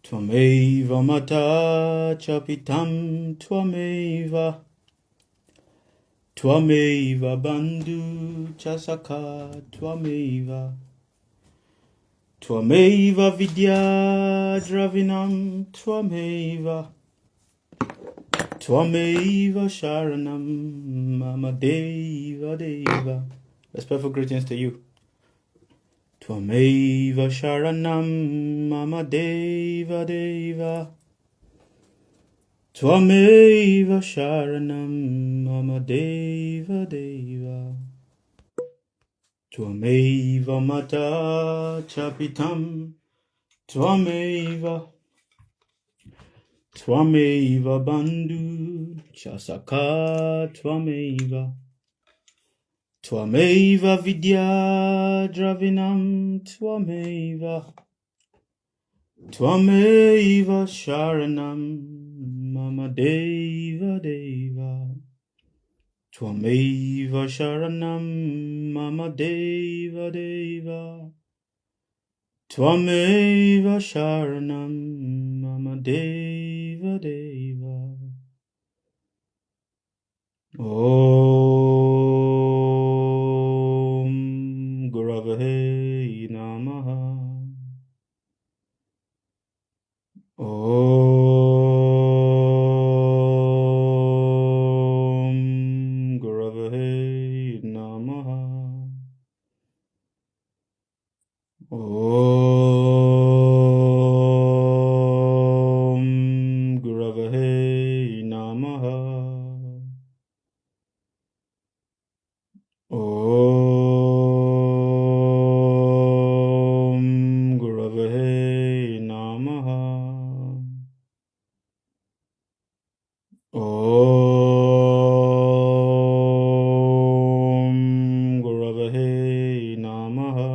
Twameva mata chapitam twameva. Twameva bandhu chasaka twameva. Twameva vidya dravinam twameva. Twameva sharanam mama deva deva. Respectful greetings to you. Twameva sharanam mama deva deva. Twameva sharanam mama deva deva. Twameva mata chapitam. Twameva. Twameva bandhu chasaka twameva. Twameva vidya dravinam twameva. Twameva sharanam mama deva deva. Twameva sharanam mama deva deva. Twameva sharanam mama deva deva. Om Guravahe Namaha. Om Guravahe Namaha. Om Guravahe Namaha. Om Guravahe Namaha. Om Guravahe Namaha.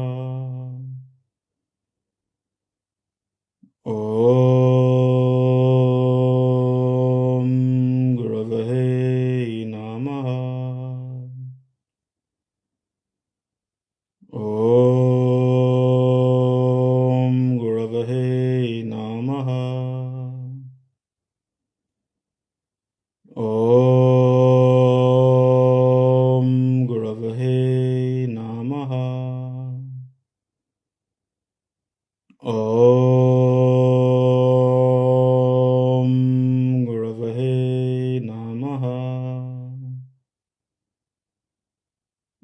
Om Guravahe Namaha. Om Guravahe Namaha. Om Guravahe Namaha. Om Guravahe Namaha.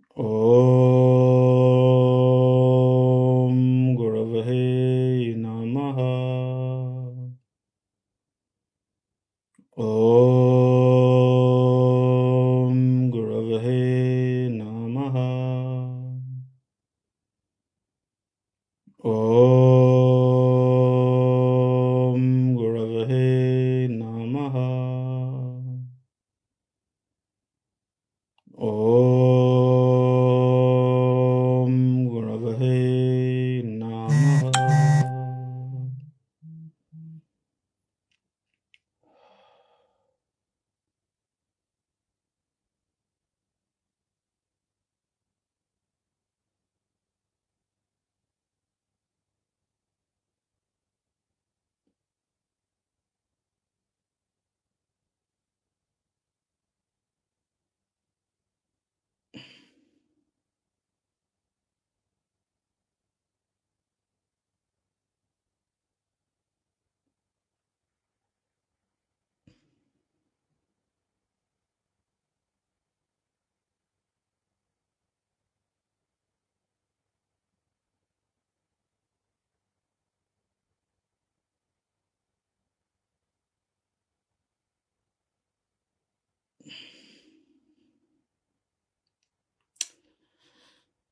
Om Guravahe Namaha. Om Guravahe Namaha. Om Guravahe Namaha. Om Guravahe Namaha.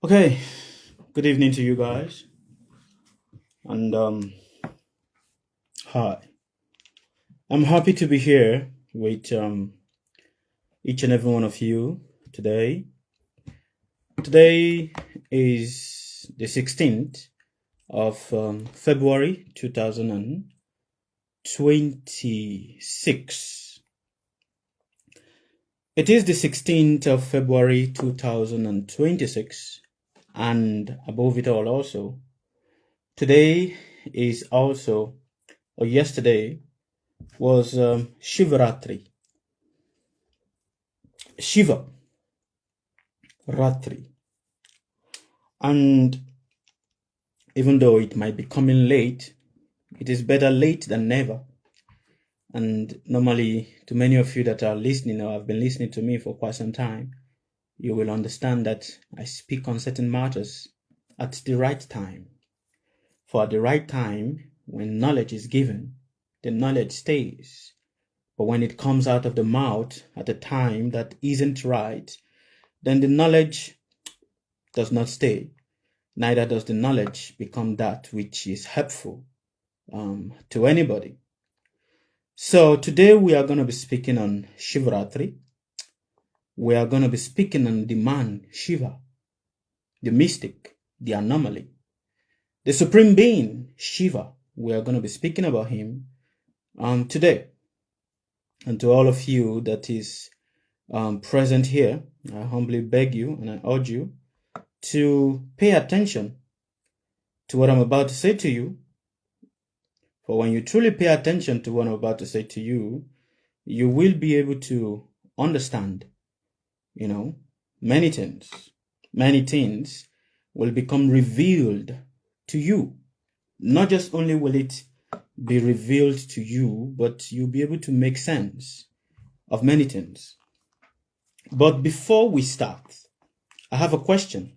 Okay, good evening to you guys, and hi. I'm happy to be here with each and every one of you today. Today is the 16th of February 2026. It is the 16th of February 2026, and above it all also, today is also or yesterday was Shivaratri. Shiva Ratri. And even though it might be coming late, it is better late than never. And normally, to many of you that are listening or have been listening to me for quite some time, you will understand that I speak on certain matters at the right time. For at the right time, when knowledge is given, the knowledge stays. But when it comes out of the mouth at a time that isn't right, then the knowledge does not stay. Neither does the knowledge become that which is helpful to anybody. So today we are going to be speaking on Shivaratri. We are going to be speaking on the man, Shiva, the mystic, the anomaly, the supreme being, Shiva. We are going to be speaking about him today. And to all of you that is present here, I humbly beg you and I urge you to pay attention to what I'm about to say to you. For when you truly pay attention to what I'm about to say to you, you will be able to understand, many things. Many things will become revealed to you. Not just only will it be revealed to you, but you'll be able to make sense of many things. But before we start, I have a question.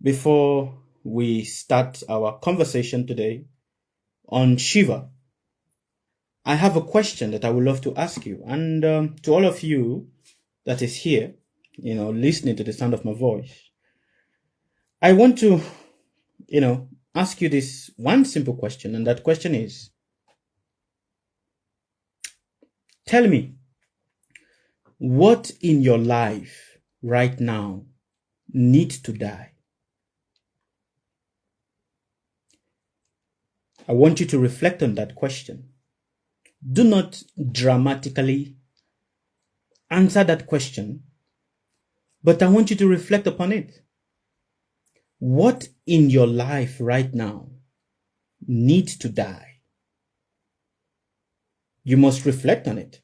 Before we start our conversation today on Shiva, I have a question that I would love to ask you. And to all of you that is here, listening to the sound of my voice, I want to, ask you this one simple question. And that question is, tell me, what in your life right now needs to die? I want you to reflect on that question. Do not dramatically answer that question, but I want you to reflect upon it. What in your life right now needs to die? You must reflect on it.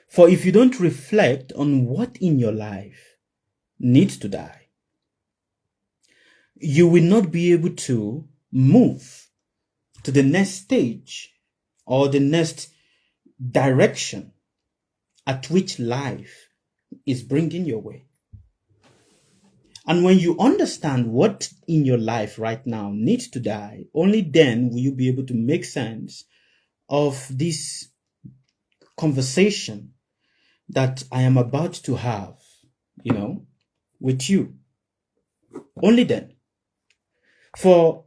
For if you don't reflect on what in your life needs to die, you will not be able to move to the next stage or the next direction at which life is bringing your way. And when you understand what in your life right now needs to die, only then will you be able to make sense of this conversation that I am about to have, with you. Only then. For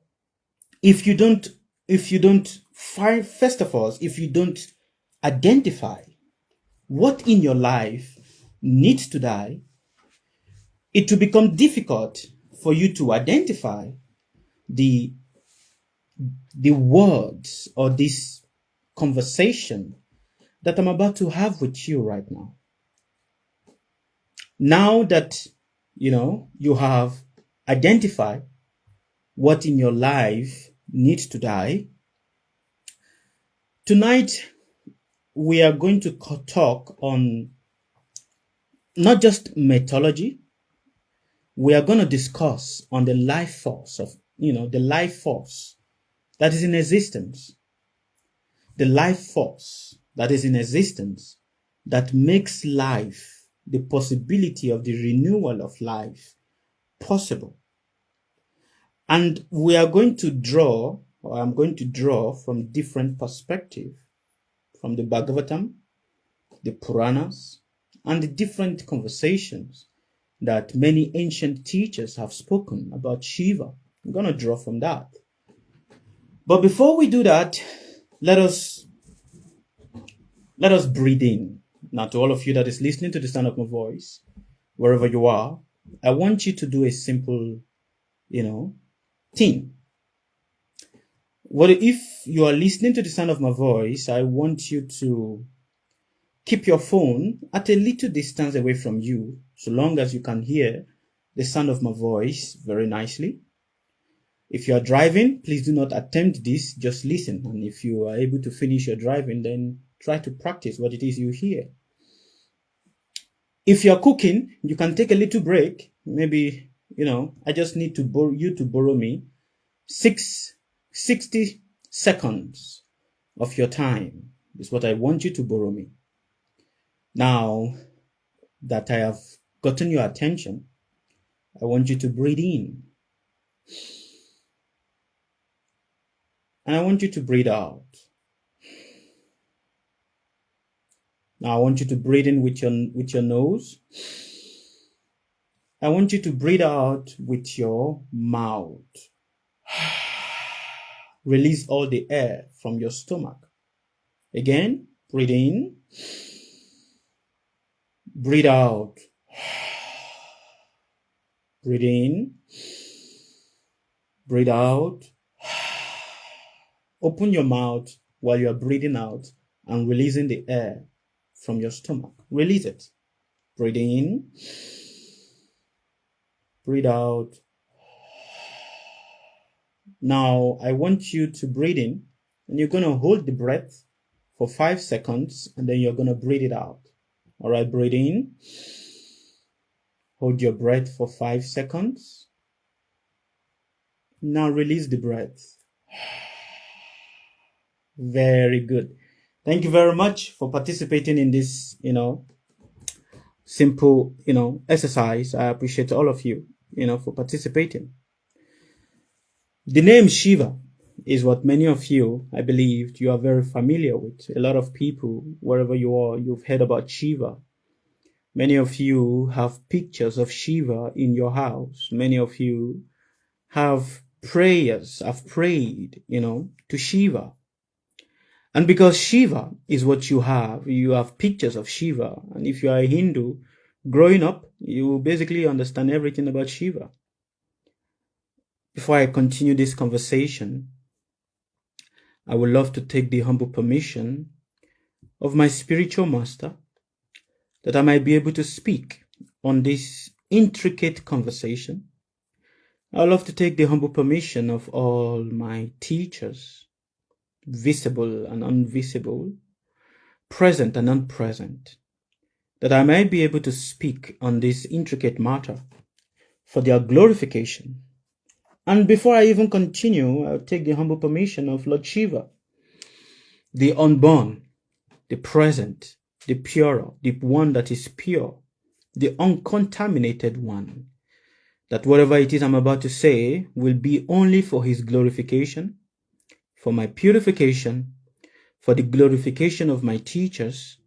if you don't find, first of all, if you don't identify what in your life needs to die, it will become difficult for you to identify the words or this conversation that I'm about to have with you right now. Now that, you have identified what in your life needs to die, tonight we are going to talk on not just mythology. We are going to discuss on the life force of, the life force that is in existence. The life force that is in existence that makes life, the possibility of the renewal of life, possible. And we are going to draw, or I'm going to draw from different perspectives, from the Bhagavatam, the Puranas, and the different conversations that many ancient teachers have spoken about Shiva. I'm going to draw from that. But before we do that, let us breathe in. Now, to all of you that is listening to the sound of my voice, wherever you are, I want you to do a simple, thing. What if you are listening to the sound of my voice? I want you to keep your phone at a little distance away from you, so long as you can hear the sound of my voice very nicely. If you are driving, please do not attempt this, just listen. And if you are able to finish your driving, then try to practice what it is you hear. If you're cooking, you can take a little break. Maybe, I just need to borrow you to borrow me 60 seconds of your time is what I want you to borrow me. Now that I have gotten your attention, I want you to breathe in. And I want you to breathe out. Now I want you to breathe in with your nose. I want you to breathe out with your mouth. Release all the air from your stomach. Again, breathe in. Breathe out. Breathe in. Breathe out. Open your mouth while you are breathing out and releasing the air from your stomach. Release it. Breathe in. Breathe out. Now, I want you to breathe in, and you're going to hold the breath for 5 seconds, and then you're going to breathe it out. All right, breathe in. Hold your breath for 5 seconds. Now release the breath. Very good. Thank you very much for participating in this, simple, exercise. I appreciate all of you, for participating. The name Shiva is what many of you, I believe, you are very familiar with. A lot of people, wherever you are, you've heard about Shiva. Many of you have pictures of Shiva in your house. Many of you have prayed, to Shiva. And because Shiva is what you have pictures of Shiva. And if you are a Hindu, growing up, you basically understand everything about Shiva. Before I continue this conversation, I would love to take the humble permission of my spiritual master that I might be able to speak on this intricate conversation. I would love to take the humble permission of all my teachers, visible and invisible, present and unpresent, that I might be able to speak on this intricate matter for their glorification. And before I even continue, I'll take the humble permission of Lord Shiva, the unborn, the present, the pure, the one that is pure, the uncontaminated one, that whatever it is I'm about to say will be only for his glorification, for my purification, for the glorification of my teachers,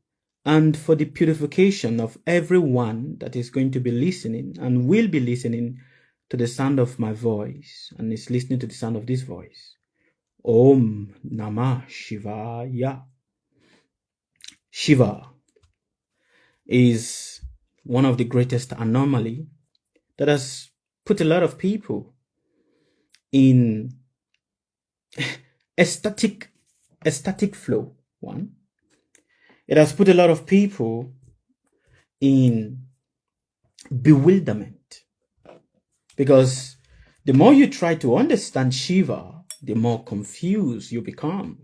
and for the purification of everyone that is going to be listening and will be listening to the sound of my voice and is listening to the sound of this voice. Om Namah Shivaya. Shiva is one of the greatest anomaly that has put a lot of people in ecstatic flow. One, it has put a lot of people in bewilderment, because the more you try to understand Shiva, the more confused you become.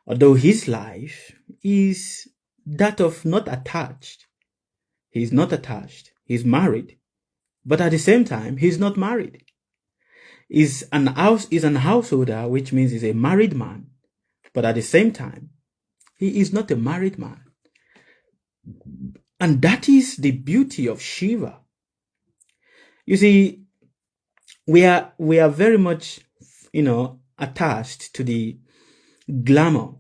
Although his life is that of not attached. He's not attached. He's married. But at the same time, he's not married. He's an householder, which means he's a married man. But at the same time, he is not a married man. And that is the beauty of Shiva. You see, we are very much, attached to the glamour,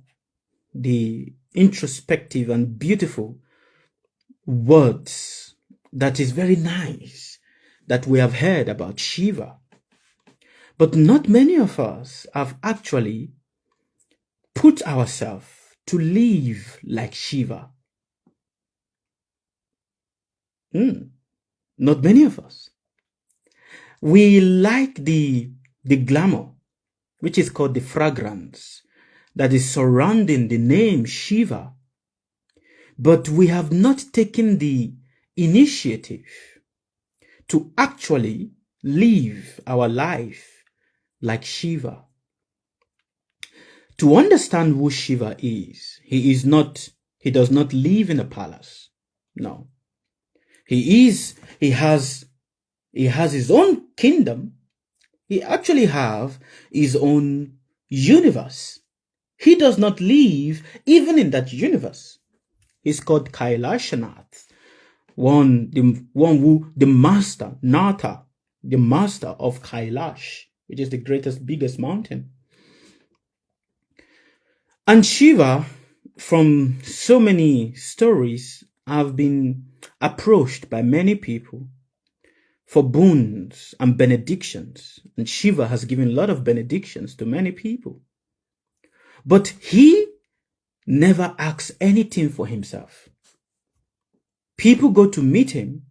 the introspective and beautiful words that is very nice that we have heard about Shiva. But not many of us have actually put ourselves to live like Shiva. Not many of us. We like the glamour, which is called the fragrance, that is surrounding the name Shiva. But we have not taken the initiative to actually live our life like Shiva. To understand who Shiva is, he does not live in a palace. No. He has his own kingdom. He actually have his own universe. He does not live even in that universe. He's called Kailashanath, the master, Natha, the master of Kailash, which is the greatest, biggest mountain. And Shiva, from so many stories, have been approached by many people for boons and benedictions. And Shiva has given a lot of benedictions to many people. But he never asks anything for himself. People go to meet him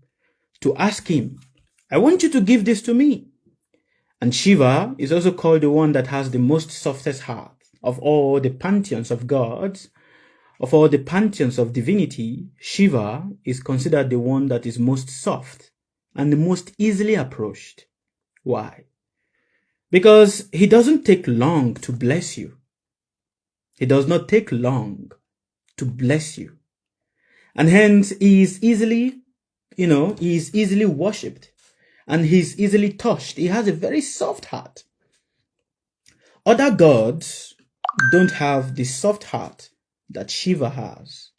to ask him, I want you to give this to me. And Shiva is also called the one that has the most softest heart of all the pantheons of gods, of all the pantheons of divinity. Shiva is considered the one that is most soft and the most easily approached. Why? Because he doesn't take long to bless you. He does not take long to bless you. And hence he is easily, he is easily worshipped and he's easily touched. He has a very soft heart. Other gods don't have the soft heart that Shiva has.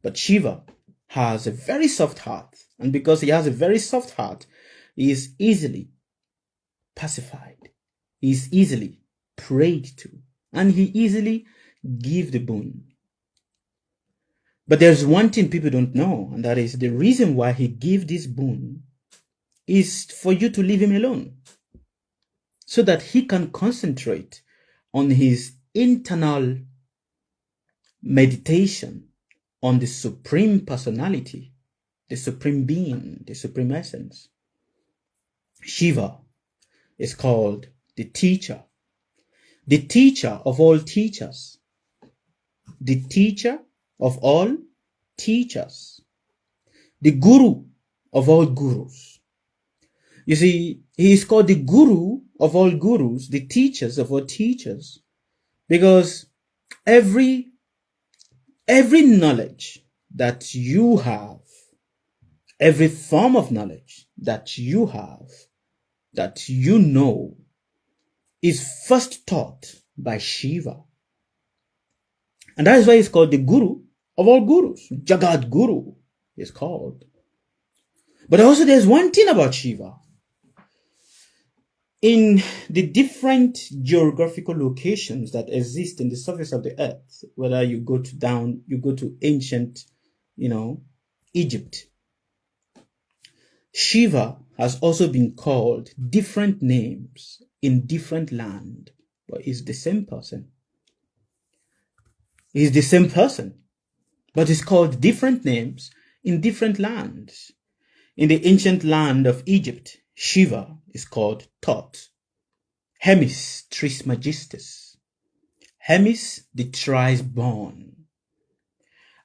But Shiva has a very soft heart. And because he has a very soft heart, he is easily pacified. He is easily prayed to. And he easily gives the boon. But there's one thing people don't know, and that is the reason why he gives this boon is for you to leave him alone, so that he can concentrate on his internal meditation on the supreme personality, the supreme being, the supreme essence. Shiva is called the teacher of all teachers, the teacher of all teachers, the guru of all gurus. You see, he is called the guru of all gurus, the teachers of all teachers, because every knowledge that you have, every form of knowledge that you have, that you know, is first taught by Shiva. And that is why he's called the guru of all gurus. Jagat Guru is called. But also there's one thing about Shiva. In the different geographical locations that exist in the surface of the earth, whether you go to ancient, Egypt, Shiva has also been called different names in different land, but he's the same person. He's the same person, but he's called different names in different lands. In the ancient land of Egypt, Shiva is called Thoth, Hermes Trismegistus, Hermes the thrice born.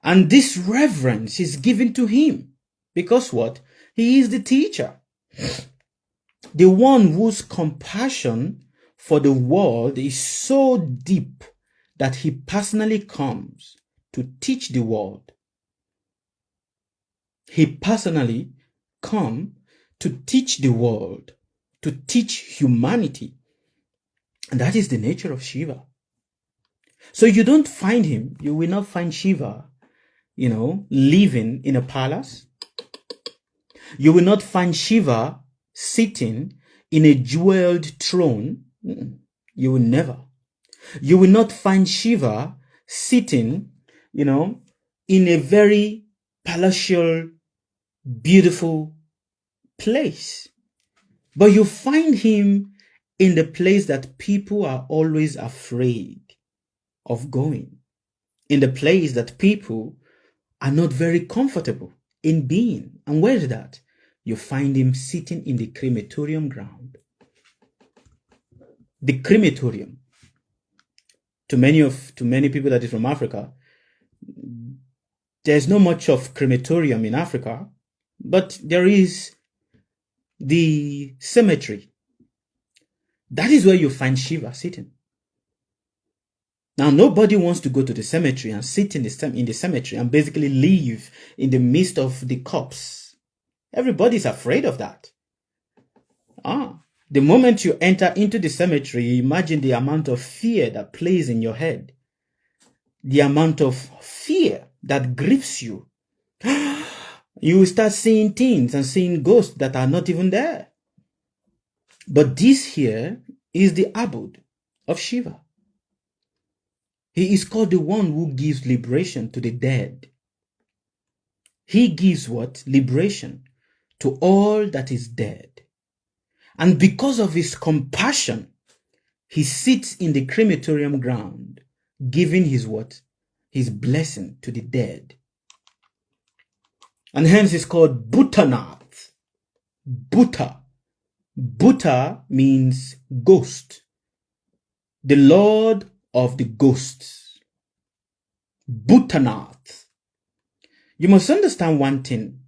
And this reverence is given to him because what? He is the teacher, the one whose compassion for the world is so deep that he personally comes to teach the world. He personally comes to teach the world, to teach humanity. And that is the nature of Shiva. So you don't find him, you will not find Shiva, living in a palace. You will not find Shiva sitting in a jeweled throne. You will never. You will not find Shiva sitting, in a very palatial, beautiful place. But you find him in the place that people are always afraid of going, in the place that people are not very comfortable in being. And where is that? You find him sitting in the crematorium ground. The crematorium. To many people that is from Africa, there's not much of crematorium in Africa, but there is the cemetery. That is where you find Shiva sitting. Now, nobody wants to go to the cemetery and sit in the cemetery and basically live in the midst of the corpse. Everybody's afraid of that. The moment you enter into the cemetery, imagine the amount of fear that plays in your head. The amount of fear that grips you. You will start seeing things and seeing ghosts that are not even there. But this here is the abode of Shiva. He is called the one who gives liberation to the dead. He gives what? Liberation to all that is dead. And because of his compassion, he sits in the crematorium ground, giving his what? His blessing to the dead. And hence it's called Bhutanath. Bhuta. Bhuta means ghost. The Lord of the ghosts. Bhutanath. You must understand one thing,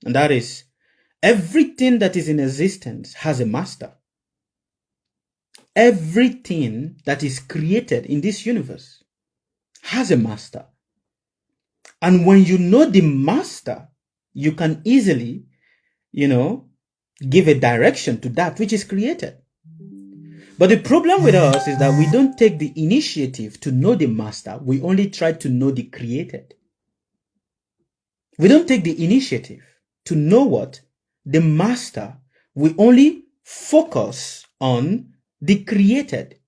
and that is, everything that is in existence has a master. Everything that is created in this universe has a master. And when you know the master, you can easily, give a direction to that which is created. But the problem with us is that we don't take the initiative to know the master. We only try to know the created. We don't take the initiative to know what? The master. We only focus on the created.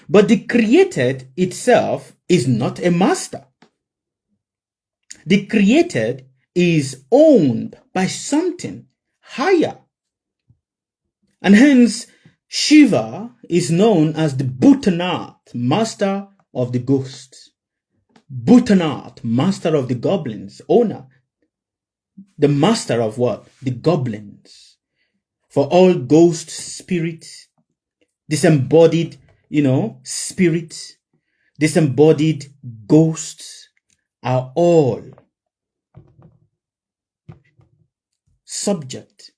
But the created itself is not a master. The created is owned by something higher. And hence, Shiva is known as the Bhutanath, master of the ghosts. Bhutanath, master of the goblins, owner. The master of what? The goblins. For all ghost spirits, disembodied, spirits, disembodied ghosts are all subject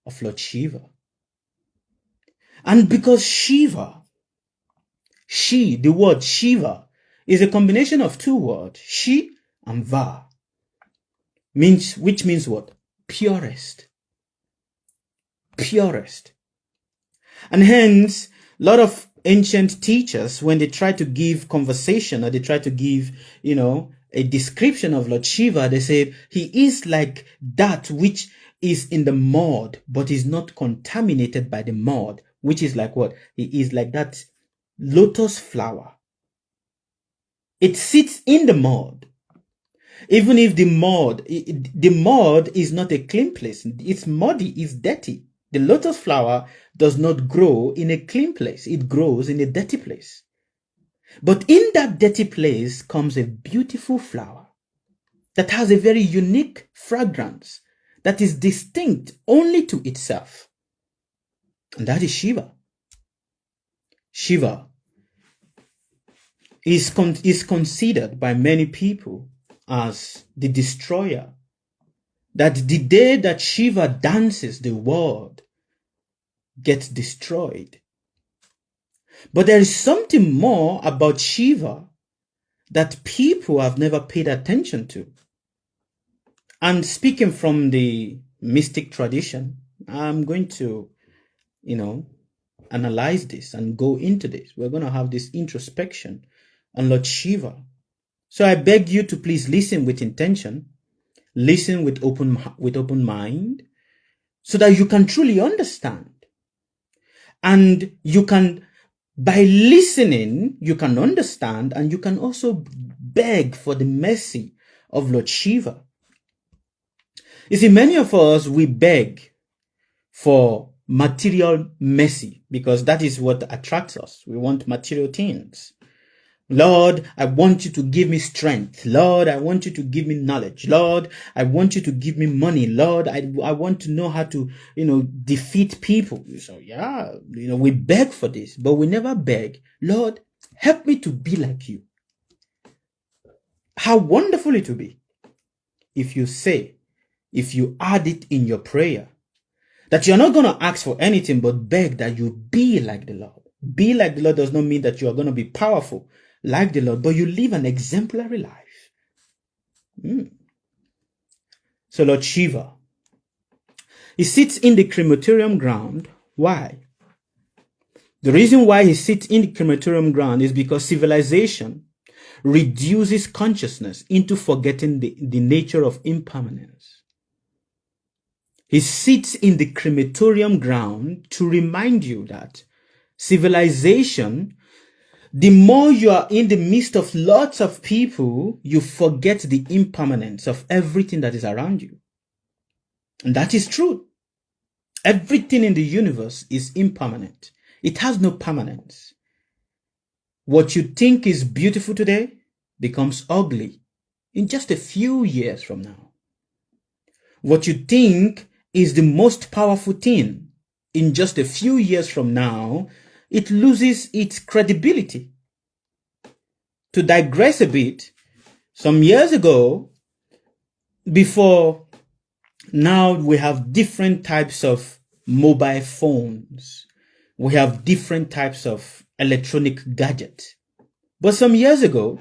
of Lord Shiva. And because Shiva, the word Shiva is a combination of two words, Shi and Va, which means what? Purest. Purest. And hence, a lot of ancient teachers, when they try to give conversation or they try to give, a description of Lord Shiva, they say he is like that which is in the mud, but is not contaminated by the mud, which is like what? He is like that lotus flower. It sits in the mud. Even if the mud is not a clean place, it's muddy, it's dirty. The lotus flower does not grow in a clean place. It grows in a dirty place. But in that dirty place comes a beautiful flower that has a very unique fragrance that is distinct only to itself. And that is Shiva. Shiva is considered by many people as the destroyer. That the day that Shiva dances, the world gets destroyed. But there is something more about Shiva that people have never paid attention to. And speaking from the mystic tradition, I'm going to, analyze this and go into this. We're going to have this introspection on Lord Shiva. So I beg you to please listen with intention, listen with open mind, so that you can truly understand. And you can, by listening, you can understand, and you can also beg for the mercy of Lord Shiva. You see, many of us, we beg for material mercy because that is what attracts us. We want material things. Lord, I want you to give me strength. Lord, I want you to give me knowledge. Lord, I want you to give me money. Lord, I want to know how to, defeat people. So we beg for this, but we never beg, Lord, help me to be like you. How wonderful it will be if you add it in your prayer, That you're not going to ask for anything but beg that you be like the Lord. Be like the Lord does not mean that you are going to be powerful like the Lord, but you live an exemplary life. So Lord Shiva, he sits in the crematorium ground. Why? The reason why he sits in the crematorium ground is because civilization reduces consciousness into forgetting the nature of impermanence. He sits in the crematorium ground to remind you that civilization, the more you are in the midst of lots of people, you forget the impermanence of everything that is around you. And that is true. Everything in the universe is impermanent. It has no permanence. What you think is beautiful today becomes ugly in just a few years from now. What you think is the most powerful thing in just a few years from now, it loses its credibility. To digress a bit, some years ago, before now we have different types of mobile phones. We have different types of electronic gadgets. But some years ago,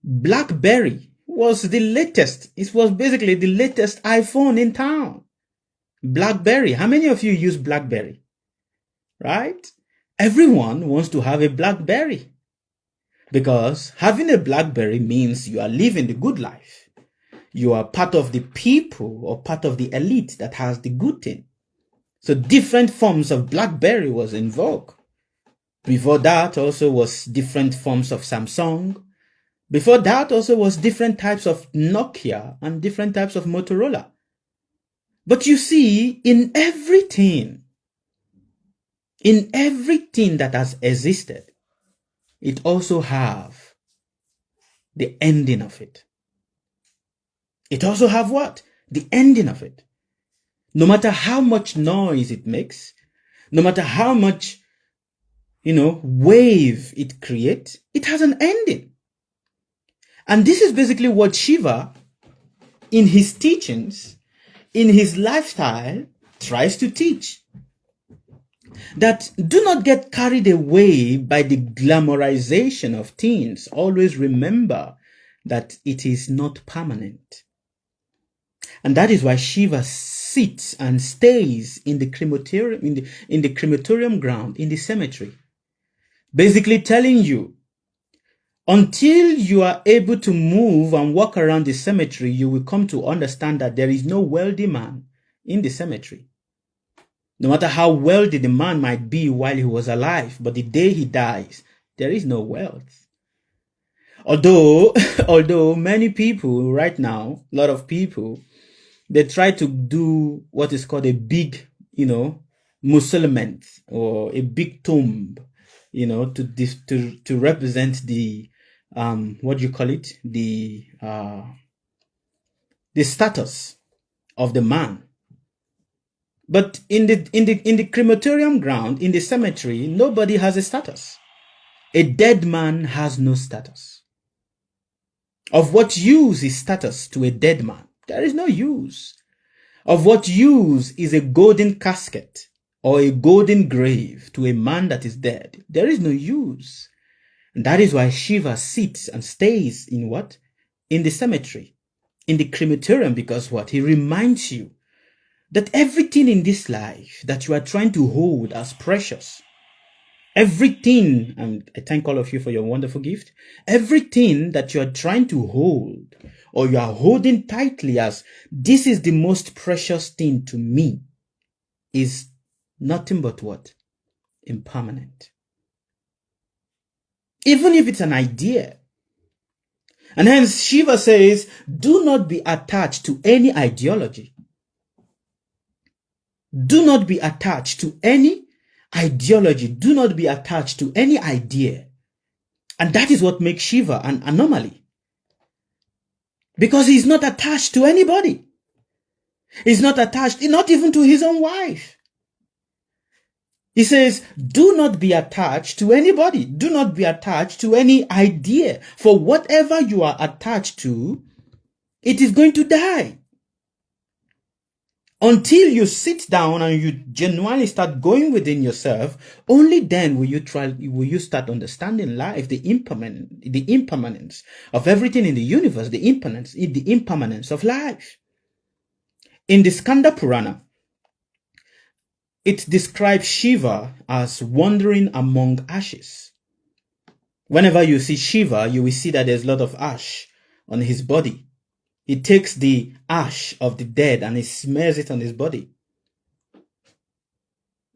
BlackBerry was the latest. It was basically the latest iPhone in town. BlackBerry. How many of you use BlackBerry? Right? Everyone wants to have a BlackBerry. Because having a BlackBerry means you are living the good life. You are part of the people or part of the elite that has the good thing. So different forms of BlackBerry was in vogue. Before that also was different forms of Samsung. Before that also was different types of Nokia and different types of Motorola. But you see, in everything that has existed, it also have the ending of it. It also have what? The ending of it. No matter how much noise it makes, no matter how much, wave it creates, it has an ending. And this is basically what Shiva, in his teachings, in his lifestyle, tries to teach. That do not get carried away by the glamorization of things. Always remember that it is not permanent. And that is why Shiva sits and stays in the crematorium, in the crematorium ground, in the cemetery. Basically telling you, until you are able to move and walk around the cemetery, you will come to understand that there is no wealthy man in the cemetery. No matter how wealthy the man might be while he was alive, but the day he dies, there is no wealth. Although many people right now, a lot of people, they try to do what is called a big, Muslim or a big tomb, to represent the what do you call it? The status of the man. But in the crematorium ground, in the cemetery, nobody has a status. A dead man has no status. Of what use is status to a dead man? There is no use. Of what use is a golden casket or a golden grave to a man that is dead? There is no use. And that is why Shiva sits and stays in what? In the cemetery, in the crematorium, because what? He reminds you that everything in this life that you are trying to hold as precious, everything, and I thank all of you for your wonderful gift, everything that you are trying to hold or you are holding tightly as this is the most precious thing to me is nothing but what? Impermanent. Even if it's an idea. And hence Shiva says, do not be attached to any ideology. Do not be attached to any ideology. Do not be attached to any idea. And that is what makes Shiva an anomaly. Because he's not attached to anybody. He's not attached, not even to his own wife. He says, do not be attached to anybody. Do not be attached to any idea. For whatever you are attached to, it is going to die. Until you sit down and you genuinely start going within yourself, only then will you start understanding life, the impermanence of everything in the universe, the impermanence of life. In the Skanda Purana, it describes Shiva as wandering among ashes. Whenever you see Shiva, you will see that there's a lot of ash on his body. He takes the ash of the dead and he smears it on his body.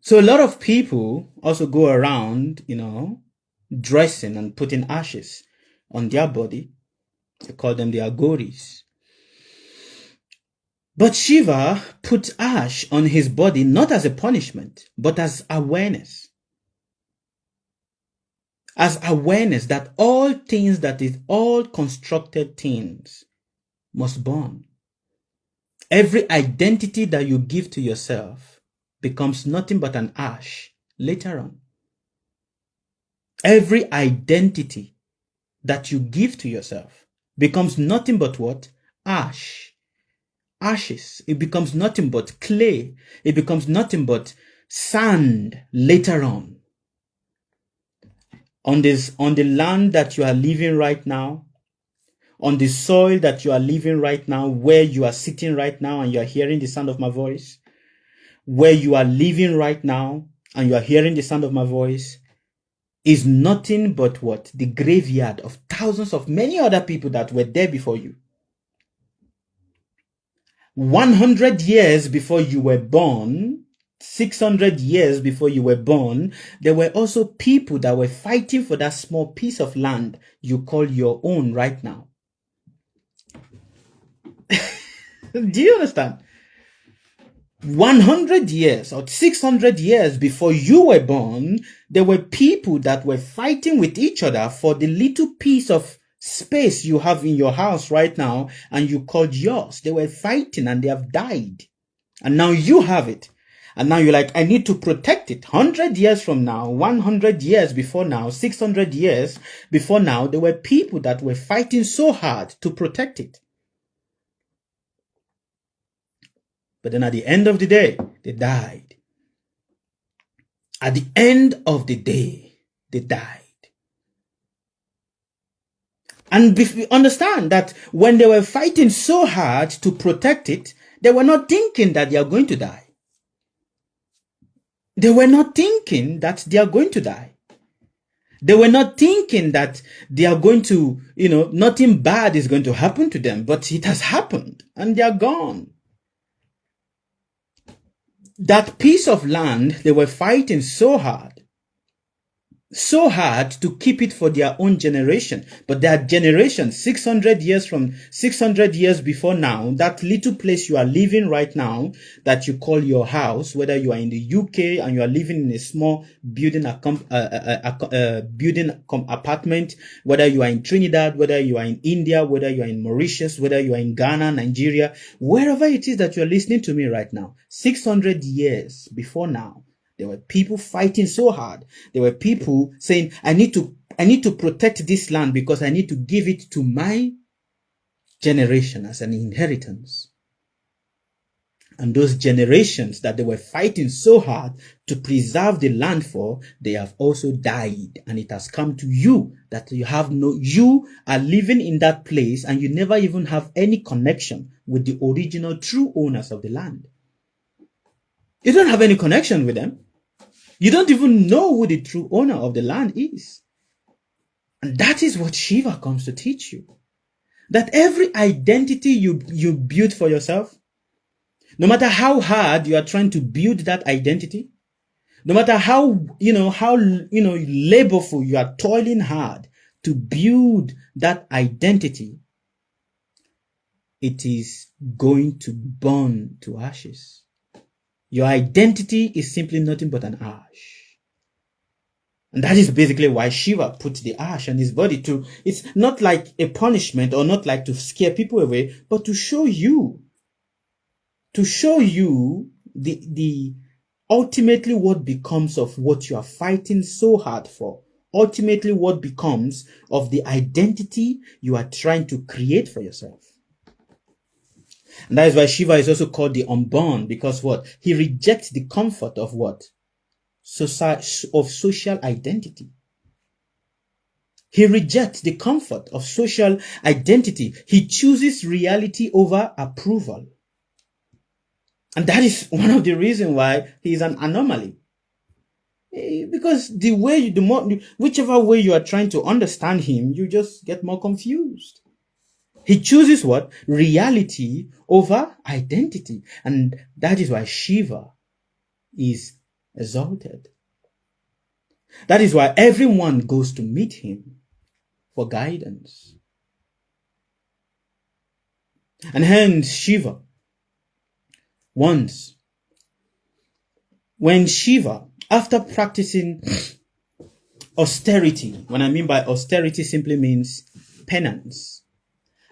So a lot of people also go around, dressing and putting ashes on their body. They call them the Agoris. But Shiva put ash on his body not as a punishment, but as awareness. As awareness that all things, that is all constructed things, must burn. Every identity that you give to yourself becomes nothing but an ash later on. Every identity that you give to yourself becomes nothing but what? Ash. Ashes. It becomes nothing but clay. It becomes nothing but sand later on. On the land that you are living right now, on the soil that you are living right now, where you are sitting right now and you are hearing the sound of my voice, where you are living right now and you are hearing the sound of my voice, is nothing but what? The graveyard of thousands of many other people that were there before you. 100 years before you were born, 600 years before you were born, there were also people that were fighting for that small piece of land you call your own right now. Do you understand? 100 years or 600 years before you were born, there were people that were fighting with each other for the little piece of space you have in your house right now and you called yours. They were fighting and they have died. And now you have it. And now you're like, I need to protect it. 100 years from now, 100 years before now, 600 years before now, there were people that were fighting so hard to protect it. But then at the end of the day, they died. At the end of the day, they died. And understand that when they were fighting so hard to protect it, they were not thinking that they are going to die. They were not thinking that they are going to die. They were not thinking that they are going to, nothing bad is going to happen to them, but it has happened and they are gone. That piece of land, they were fighting so hard to keep it for their own generation. But their generation, 600 years before now, that little place you are living right now, that you call your house, whether you are in the UK and you are living in a small building apartment, whether you are in Trinidad, whether you are in India, whether you are in Mauritius, whether you are in Ghana, Nigeria, wherever it is that you are listening to me right now, 600 years before now, there were people fighting so hard. There were people saying, I need to protect this land because I need to give it to my generation as an inheritance. And those generations that they were fighting so hard to preserve the land for, they have also died. And it has come to you that you are living in that place and you never even have any connection with the original true owners of the land. You don't have any connection with them. You don't even know who the true owner of the land is. And that is what Shiva comes to teach you. That every identity you build for yourself, no matter how hard you are trying to build that identity, no matter how laborful you are toiling hard to build that identity, it is going to burn to ashes. Your identity is simply nothing but an ash. And that is basically why Shiva put the ash on his body too. It's not like a punishment or not like to scare people away, but to show you the ultimately what becomes of what you are fighting so hard for. Ultimately what becomes of the identity you are trying to create for yourself. And that is why Shiva is also called the unborn, because what? He rejects the comfort of what? Of social identity. He rejects the comfort of social identity. He chooses reality over approval. And that is one of the reasons why he is an anomaly. Because whichever way you are trying to understand him, you just get more confused. He chooses what? Reality over identity. And that is why Shiva is exalted. That is why everyone goes to meet him for guidance. And hence Shiva, once, when Shiva, after practicing austerity, when I mean by austerity simply means penance,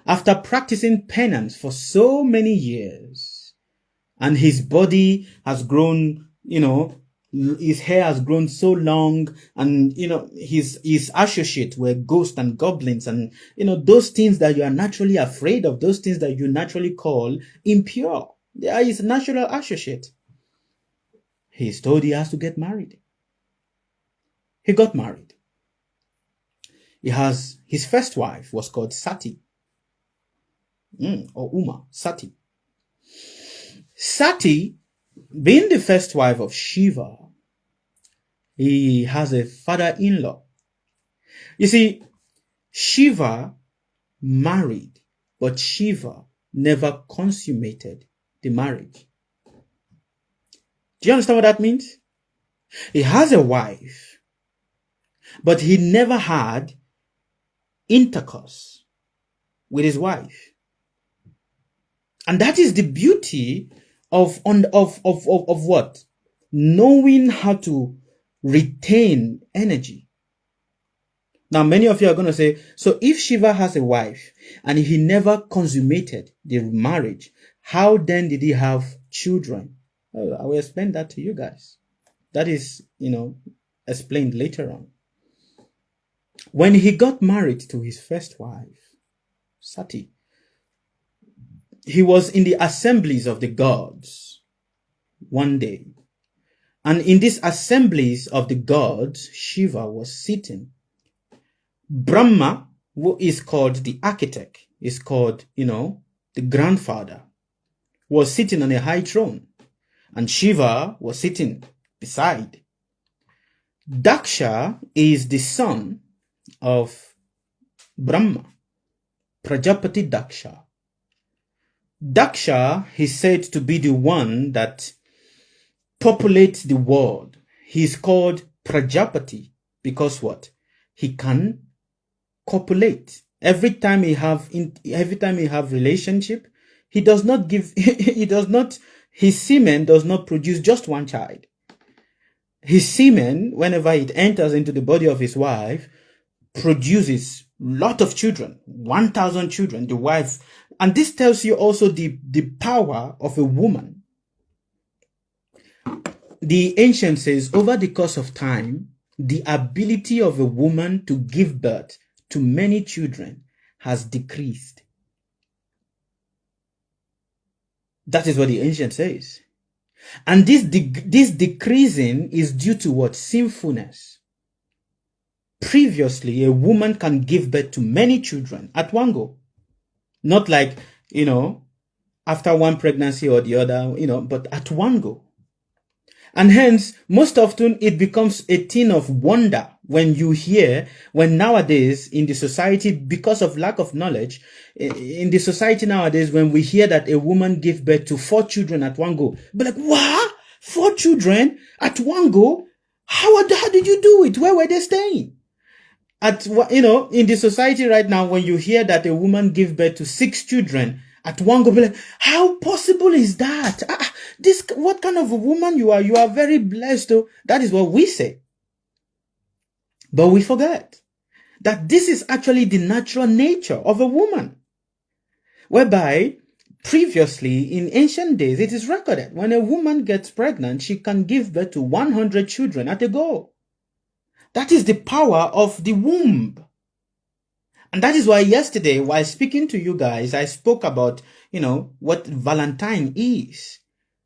after practicing penance for so many years, and his body has grown, his hair has grown so long, and his associates were ghosts and goblins, and those things that you are naturally afraid of, those things that you naturally call impure, they are his natural associate. He is told he has to get married. He got married. His first wife was called Sati, or Uma, Sati. Sati, being the first wife of Shiva, he has a father-in-law. You see, Shiva married, but Shiva never consummated the marriage. Do you understand what that means? He has a wife, but he never had intercourse with his wife. And that is the beauty of what? Knowing how to retain energy. Now, many of you are going to say, so if Shiva has a wife and he never consummated the marriage, how then did he have children? Well, I will explain that to you guys. That is, explained later on. When he got married to his first wife, Sati, he was in the assemblies of the gods one day. And in these assemblies of the gods, Shiva was sitting. Brahma, who is called the architect, is called, the grandfather, was sitting on a high throne. And Shiva was sitting beside. Daksha is the son of Brahma, Prajapati Daksha. Daksha is said to be the one that populates the world. He is called Prajapati because what? He can copulate. Every time he have relationship, his semen does not produce just one child. His semen, whenever it enters into the body of his wife, produces lot of children, 1,000 children, the wife. And this tells you also the power of a woman. The ancient says, over the course of time, the ability of a woman to give birth to many children has decreased. That is what the ancient says. And this decreasing is due to what? Sinfulness. Previously, a woman can give birth to many children at one go. Not like, after one pregnancy or the other, but at one go. And hence, most often it becomes a thing of wonder when nowadays in the society, because of lack of knowledge, in the society nowadays, when we hear that a woman gave birth to 4 children at one go, be like, what? 4 children at one go? How did you do it? Where were they staying? In the society right now, when you hear that a woman gave birth to 6 children at one go, be like, how possible is that? What kind of a woman you are? You are very blessed. Though. That is what we say. But we forget that this is actually the natural nature of a woman. Whereby, previously, in ancient days, it is recorded, when a woman gets pregnant, she can give birth to 100 children at a go. That is the power of the womb. And that is why yesterday, while speaking to you guys, I spoke about, what Valentine is.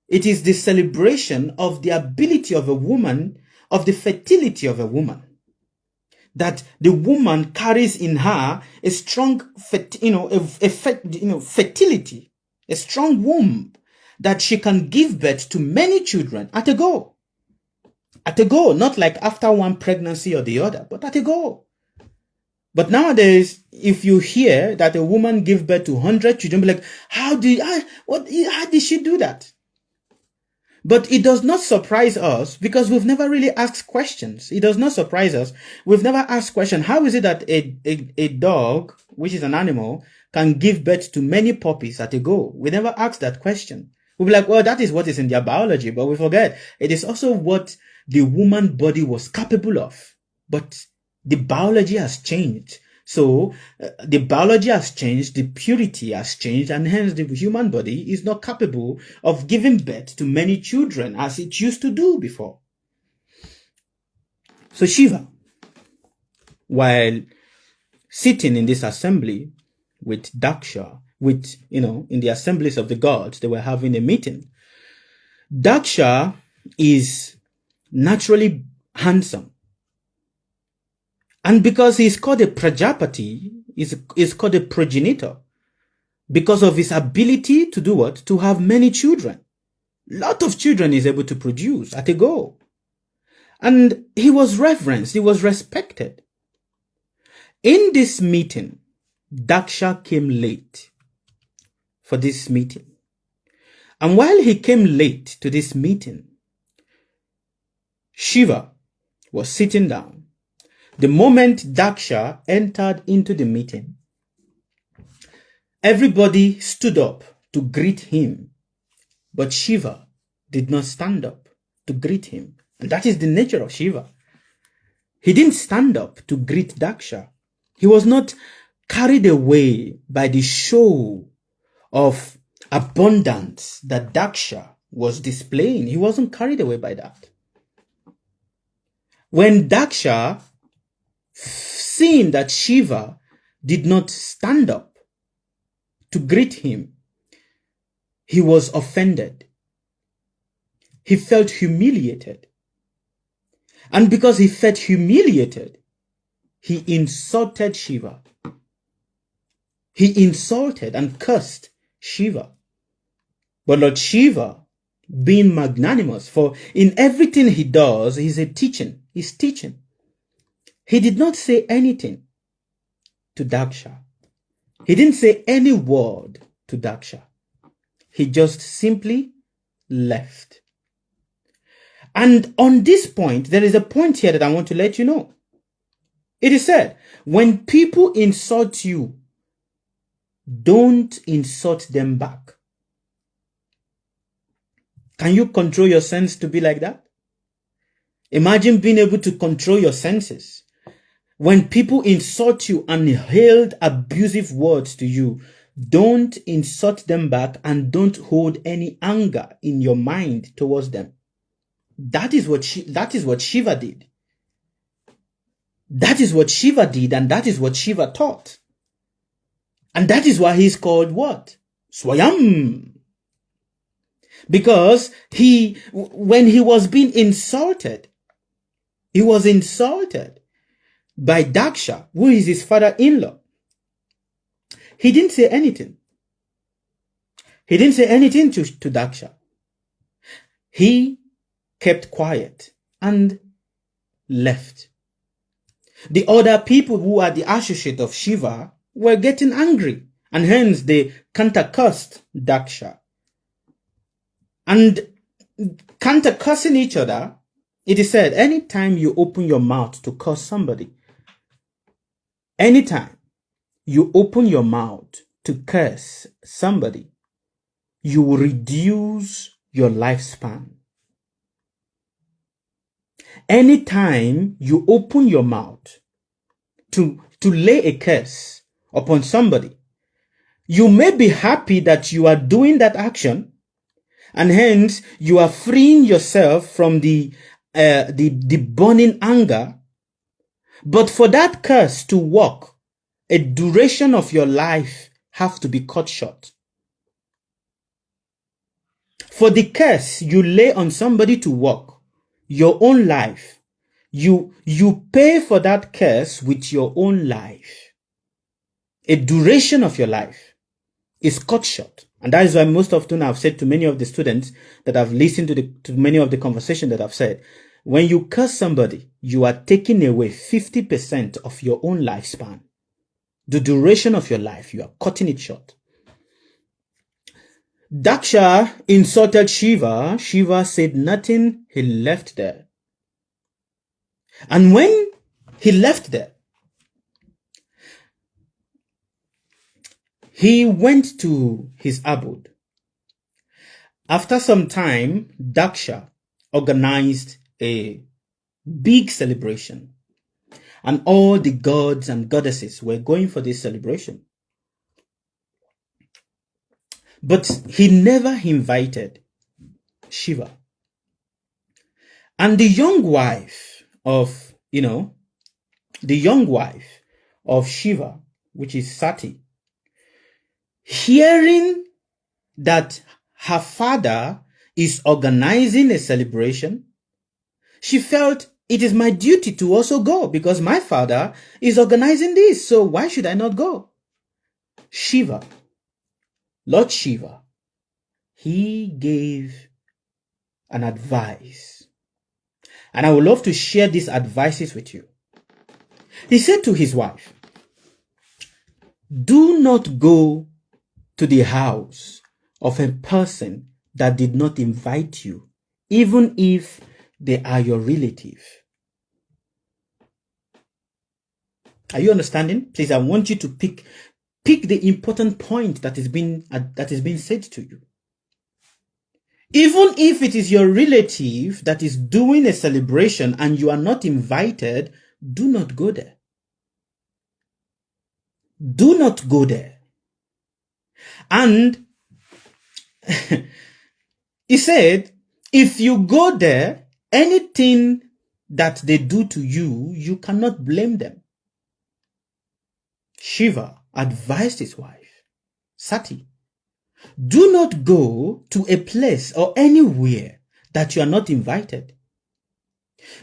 It is the celebration of the ability of a woman, of the fertility of a woman. That the woman carries in her a strong, fertility, a strong womb, that she can give birth to many children at a go. At a go, not like after one pregnancy or the other, but at a go. But nowadays, if you hear that a woman give birth to 100 children, be like, how did she do that? But it does not surprise us because we've never really asked questions. It does not surprise us. We've never asked questions. How is it that a dog, which is an animal, can give birth to many puppies at a go? We never asked that question. We'll be like, well, that is what is in their biology, but we forget it is also what the woman body was capable of. But the biology has changed. So the biology has changed, the purity has changed, and hence the human body is not capable of giving birth to many children as it used to do before. So Shiva, while sitting in this assembly with Daksha, in the assemblies of the gods, they were having a meeting. Daksha is naturally handsome. And because he's called a Prajapati, is called a progenitor, because of his ability to do what? To have many children. Lot of children he's able to produce at a go. And he was reverenced, he was respected. In this meeting, Daksha came late for this meeting. And while he came late to this meeting, Shiva was sitting down. The moment Daksha entered into the meeting, everybody stood up to greet him, but Shiva did not stand up to greet him. And that is the nature of Shiva. He didn't stand up to greet Daksha. He was not carried away by the show of abundance that Daksha was displaying. He wasn't carried away by that. When Daksha, seeing that Shiva did not stand up to greet him, he was offended. He felt humiliated. And because he felt humiliated, he insulted Shiva. He insulted and cursed Shiva. But Lord Shiva, being magnanimous, for in everything he does, he's teaching. He did not say anything to Daksha. He didn't say any word to Daksha. He just simply left. And on this point, there is a point here that I want to let you know. It is said, when people insult you, don't insult them back. Can you control your sense to be like that? Imagine being able to control your senses. When people insult you and hailed abusive words to you, don't insult them back and don't hold any anger in your mind towards them. That is what Shiva did. That is what Shiva did, and that is what Shiva taught. And that is why he's called what? Swayam. Because when he was being insulted, he was insulted by Daksha, who is his father-in-law. He didn't say anything. He didn't say anything to Daksha. He kept quiet and left. The other people who are the associate of Shiva were getting angry, and hence they counter-cursed Daksha. And counter-cursing each other, it is said, anytime you open your mouth to curse somebody, anytime you open your mouth to curse somebody, you will reduce your lifespan. Anytime you open your mouth to lay a curse upon somebody, you may be happy that you are doing that action, and hence you are freeing yourself from the burning anger. But for that curse to work, a duration of your life have to be cut short. For the curse you lay on somebody to work, your own life, you pay for that curse with your own life. A duration of your life is cut short. And that is why most often I've said to many of the students that I've listened to many of the conversation that I've said, when you curse somebody, you are taking away 50% of your own lifespan. The duration of your life, you are cutting it short. Daksha insulted Shiva. Shiva said nothing. He left there. And when he left there, he went to his abode. After some time, Daksha organized a big celebration, and all the gods and goddesses were going for this celebration. But he never invited Shiva. And the young wife of Shiva, which is Sati, hearing that her father is organizing a celebration, she felt it is my duty to also go because my father is organizing this. So why should I not go? Shiva, Lord Shiva, he gave an advice. And I would love to share these advices with you. He said to his wife, do not go to the house of a person that did not invite you, even if they are your relative. Are you understanding? Please, I want you to pick the important point that is being said to you. Even if it is your relative that is doing a celebration and you are not invited, do not go there. Do not go there. And he said, if you go there, anything that they do to you, you cannot blame them. Shiva advised his wife, Sati, do not go to a place or anywhere that you are not invited.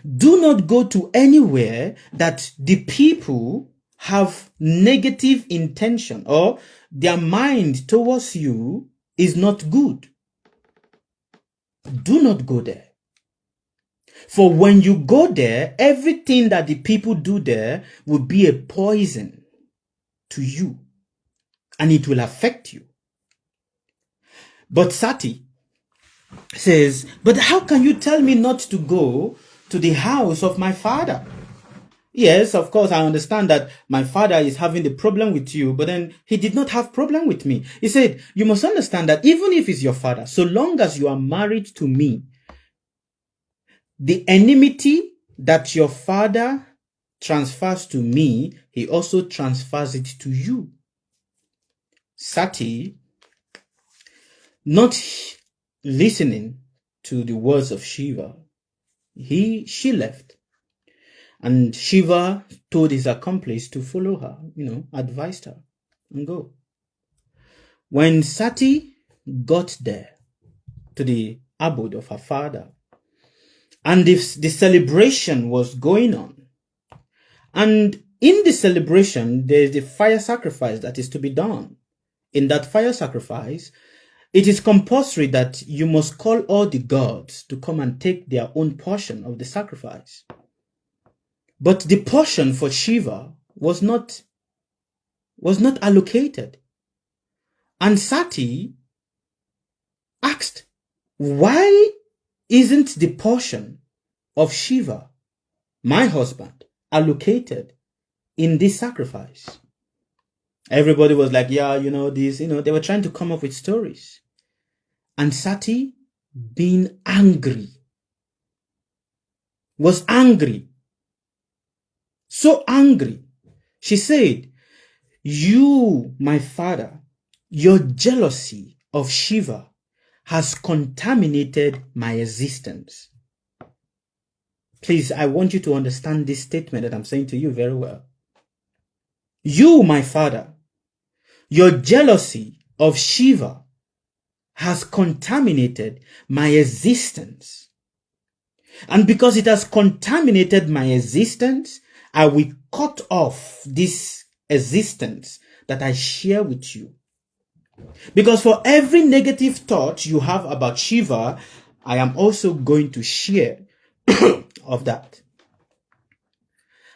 Do not go to anywhere that the people have negative intention or their mind towards you is not good. Do not go there. For when you go there, everything that the people do there will be a poison to you and it will affect you. But Sati says, but how can you tell me not to go to the house of my father? Yes, of course, I understand that my father is having the problem with you, but then he did not have problem with me. He said, you must understand that even if it's your father, so long as you are married to me, the enmity that your father transfers to me, he also transfers it to you. Sati, not listening to the words of Shiva, she left. And Shiva told his accomplice to follow her, advised her and go. When Sati got there to the abode of her father, and the celebration was going on, and in the celebration, there is the fire sacrifice that is to be done. In that fire sacrifice, it is compulsory that you must call all the gods to come and take their own portion of the sacrifice. But the portion for Shiva was not allocated. And Sati asked, why isn't the portion of Shiva, my husband, allocated in this sacrifice? Everybody was like, yeah, they were trying to come up with stories. And Sati, being angry, was angry. So angry. She said, you, my father, your jealousy of Shiva has contaminated my existence. Please, I want you to understand this statement that I'm saying to you very well. You, my father, your jealousy of Shiva has contaminated my existence. And because it has contaminated my existence, I will cut off this existence that I share with you. Because for every negative thought you have about Shiva, I am also going to share of that.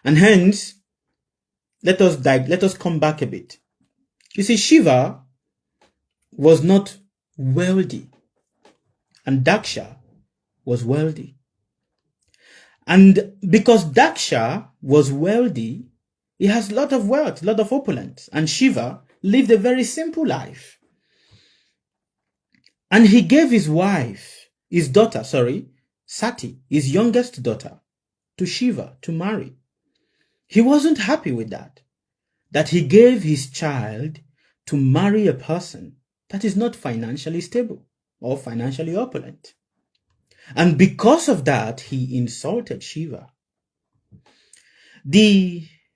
And hence, let us come back a bit. You see, Shiva was not wealthy, and Daksha was wealthy. And because Daksha was wealthy, he has a lot of wealth, a lot of opulence, and Shiva lived a very simple life. And he gave his daughter, Sati, his youngest daughter, to Shiva to marry. He wasn't happy with that he gave his child to marry a person that is not financially stable or financially opulent. And because of that, he insulted Shiva.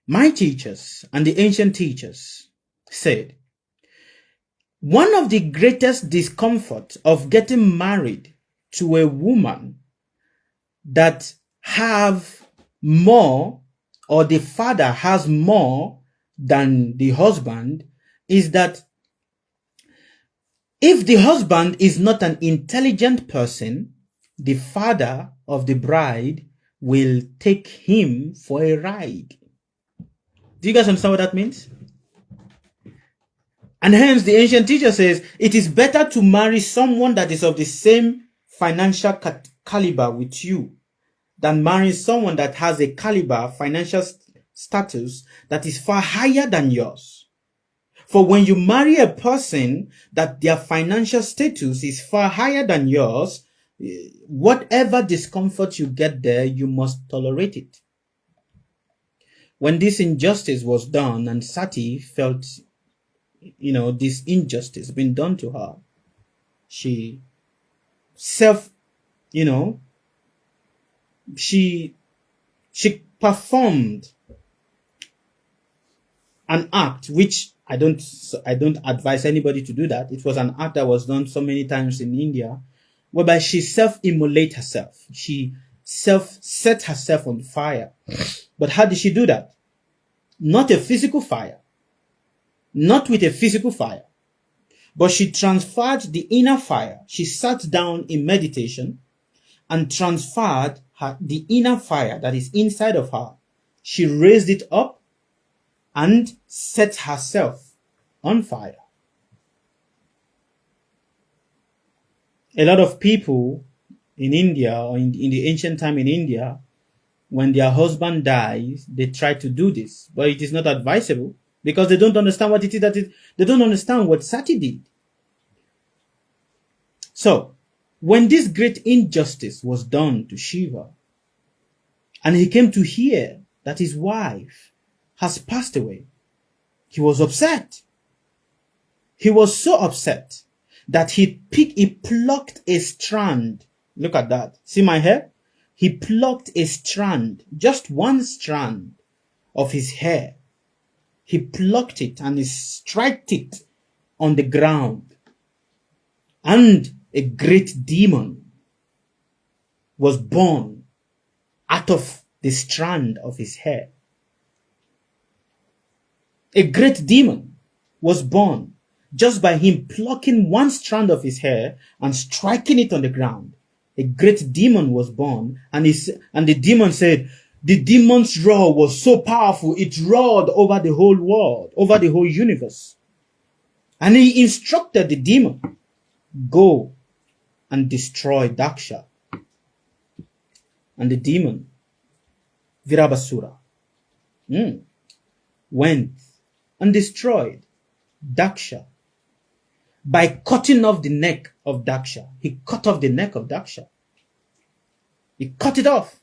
My teachers and the ancient teachers said, one of the greatest discomforts of getting married to a woman that have more, or the father has more than the husband, is that if the husband is not an intelligent person, the father of the bride will take him for a ride. Do you guys understand what that means? And hence the ancient teacher says it is better to marry someone that is of the same financial caliber with you than marrying someone that has a financial status that is far higher than yours. For when you marry a person that their financial status is far higher than yours, whatever discomfort you get there, you must tolerate it. When this injustice was done and Sati felt, this injustice being done to her, she performed an act which I don't advise anybody to do that. It was an act that was done so many times in India, whereby she self-immolate herself. She set herself on fire. But how did she do that? Not a physical fire. Not with a physical fire. But she transferred the inner fire. She sat down in meditation and transferred the inner fire that is inside of her. She raised it up and set herself on fire. A lot of people in India, or in the ancient time in India, when their husband dies, they try to do this, but it is not advisable because they don't understand what it is they don't understand what Sati did. So, when this great injustice was done to Shiva, and he came to hear that his wife has passed away, he was upset. He was so upset that he plucked a strand. Look at that. See my hair? He plucked a strand, just one strand of his hair. He plucked it and he struck it on the ground. And a great demon was born out of the strand of his hair. A great demon was born just by him plucking one strand of his hair and striking it on the ground. A great demon was born, and the demon said, the demon's roar was so powerful, it roared over the whole world, over the whole universe. And he instructed the demon, go and destroy Daksha. And the demon, Virabasura, went and destroyed Daksha by cutting off the neck of Daksha. He cut off the neck of Daksha. He cut it off.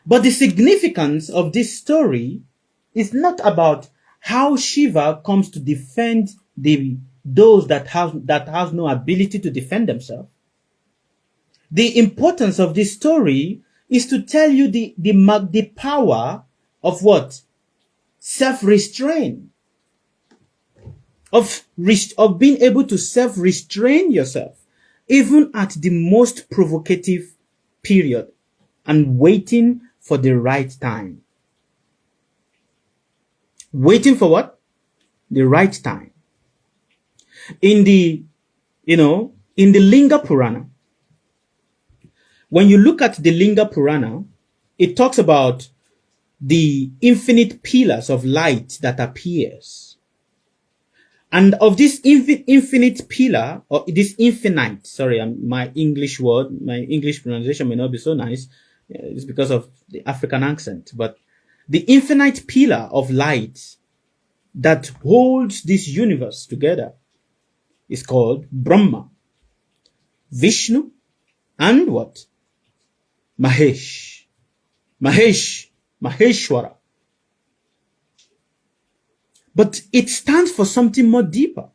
But the significance of this story is not about how Shiva comes to defend those that has no ability to defend themselves. The importance of this story is to tell you the power of what? self-restraint, of being able to self-restrain yourself, even at the most provocative period, and waiting for the right time. Waiting for what? The right time. In the Linga Purana, when you look at the Linga Purana, it talks about the infinite pillars of light that appears. And of this infinite pillar, or this infinite, sorry, my English pronunciation may not be so nice. It's because of the African accent. But the infinite pillar of light that holds this universe together is called Brahma, Vishnu, and what? Maheshwara. But it stands for something more deeper.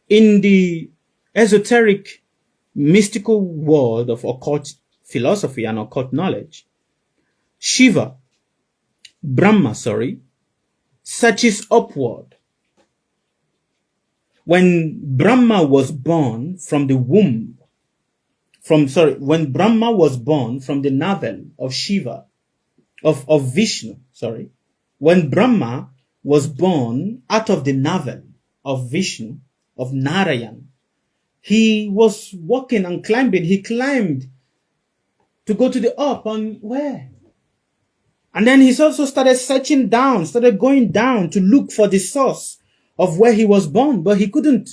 In the esoteric, mystical world of occult philosophy and occult knowledge, Brahma, searches upward. When Brahma was born from the womb, when Brahma was born from the navel of Shiva, of Vishnu, when Brahma was born out of the navel of Vishnu, of Narayan, he was walking and climbing. He climbed to go to the up and where? And then he also started going down to look for the source of where he was born, but he couldn't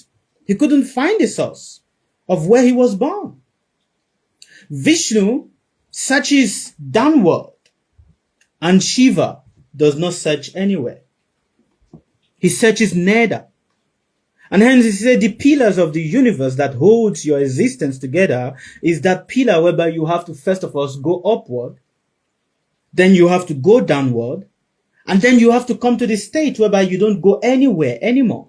find the source of where he was born. Vishnu searches downward, and Shiva does not search anywhere. He searches neither. And hence he said the pillars of the universe that holds your existence together is that pillar whereby you have to first of all go upward, then you have to go downward, and then you have to come to the state whereby you don't go anywhere anymore.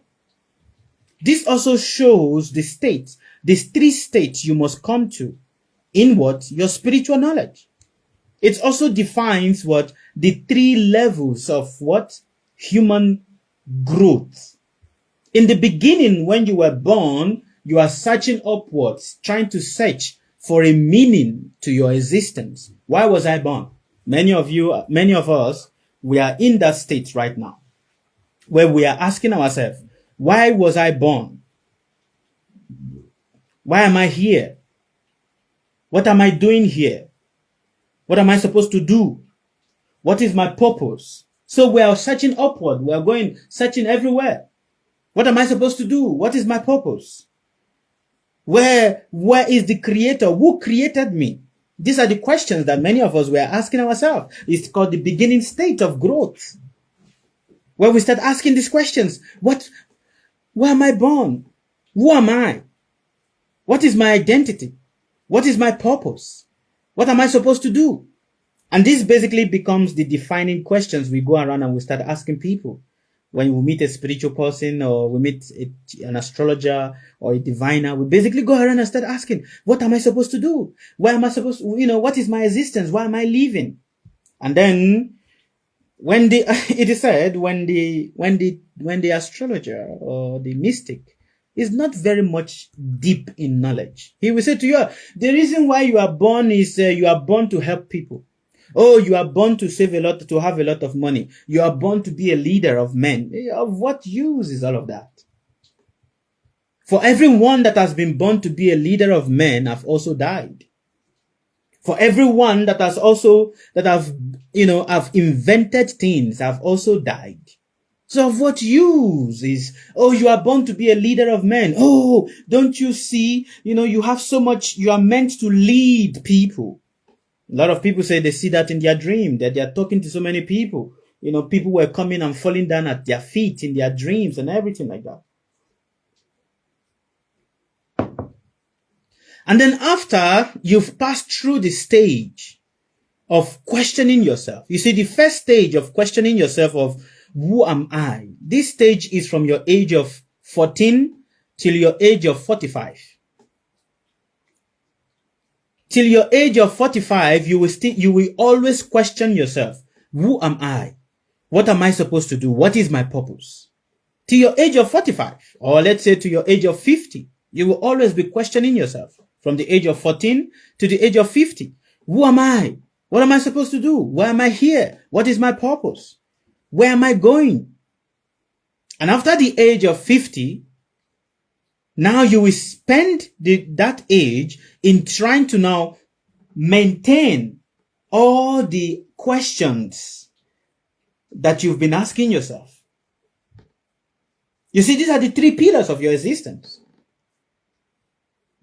This also shows the states, these three states you must come to in what? Your spiritual knowledge. It also defines what? The three levels of what? Human growth. In the beginning, when you were born, you are searching upwards, trying to search for a meaning to your existence. Why was I born? Many of us, we are in that state right now, where we are asking ourselves, why was I born? Why am I here? What am I doing here? What am I supposed to do? What is my purpose? So we are searching upward. We are searching everywhere. What am I supposed to do? What is my purpose? Where is the creator? Who created me? These are the questions that many of us were asking ourselves. It's called the beginning state of growth, where we start asking these questions. Why am I born? Who am I? What is my identity? What is my purpose? What am I supposed to do? And this basically becomes the defining questions we go around and we start asking people. When we meet a spiritual person or we meet an astrologer or a diviner, we basically go around and start asking, what am I supposed to do? Why am I supposed to, what is my existence? Why am I living? And then it is said when the astrologer or the mystic is not very much deep in knowledge, he will say to you, the reason why you are born is you are born to help people. Oh, you are born to save a lot, to have a lot of money. You are born to be a leader of men. Of what use is all of that? For everyone that has been born to be a leader of men have also died. For everyone that have invented things have also died. So of what use is, you are born to be a leader of men. Oh, don't you see, you have so much, you are meant to lead people. A lot of people say they see that in their dream, that they are talking to so many people. People were coming and falling down at their feet in their dreams and everything like that. And then after you've passed through the stage of questioning yourself, you see the first stage of questioning yourself of who am I? This stage is from your age of 14 till your age of 45. Till your age of 45, you will always question yourself. Who am I? What am I supposed to do? What is my purpose? To your age of 45, or let's say to your age of 50, you will always be questioning yourself from the age of 14 to the age of 50. Who am I? What am I supposed to do? Why am I here? What is my purpose? Where am I going? And after the age of 50, now you will spend that age in trying to now maintain all the questions that you've been asking yourself. You see, these are the three pillars of your existence.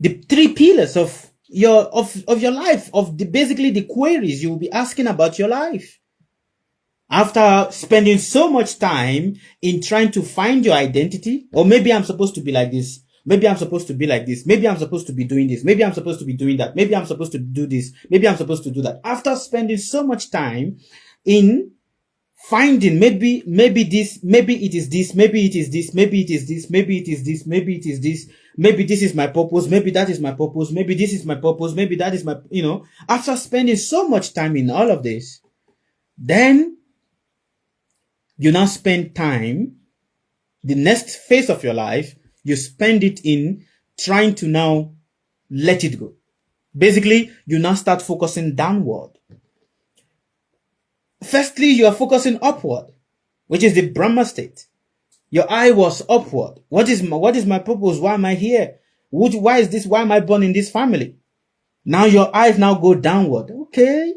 The three pillars of your life, basically the queries you will be asking about your life. After spending so much time in trying to find your identity, or maybe I'm supposed to be like this, maybe I'm supposed to be like this, maybe I'm supposed to be doing this, maybe I'm supposed to be doing that, maybe I'm supposed to do this, maybe I'm supposed to do that. After spending so much time in finding maybe this, maybe it is this, maybe it is this, maybe it is this, maybe it is this, maybe it is this, maybe this is my purpose, maybe that is my purpose, maybe this is my purpose, maybe that is my, after spending so much time in all of this, then you now spend time, the next phase of your life, you spend it in trying to now let it go. Basically, you now start focusing downward. Firstly, you are focusing upward, which is the Brahma state. Your eye was upward. What is my purpose? Why am I here? Why is this? Why am I born in this family? Now your eyes now go downward. Okay.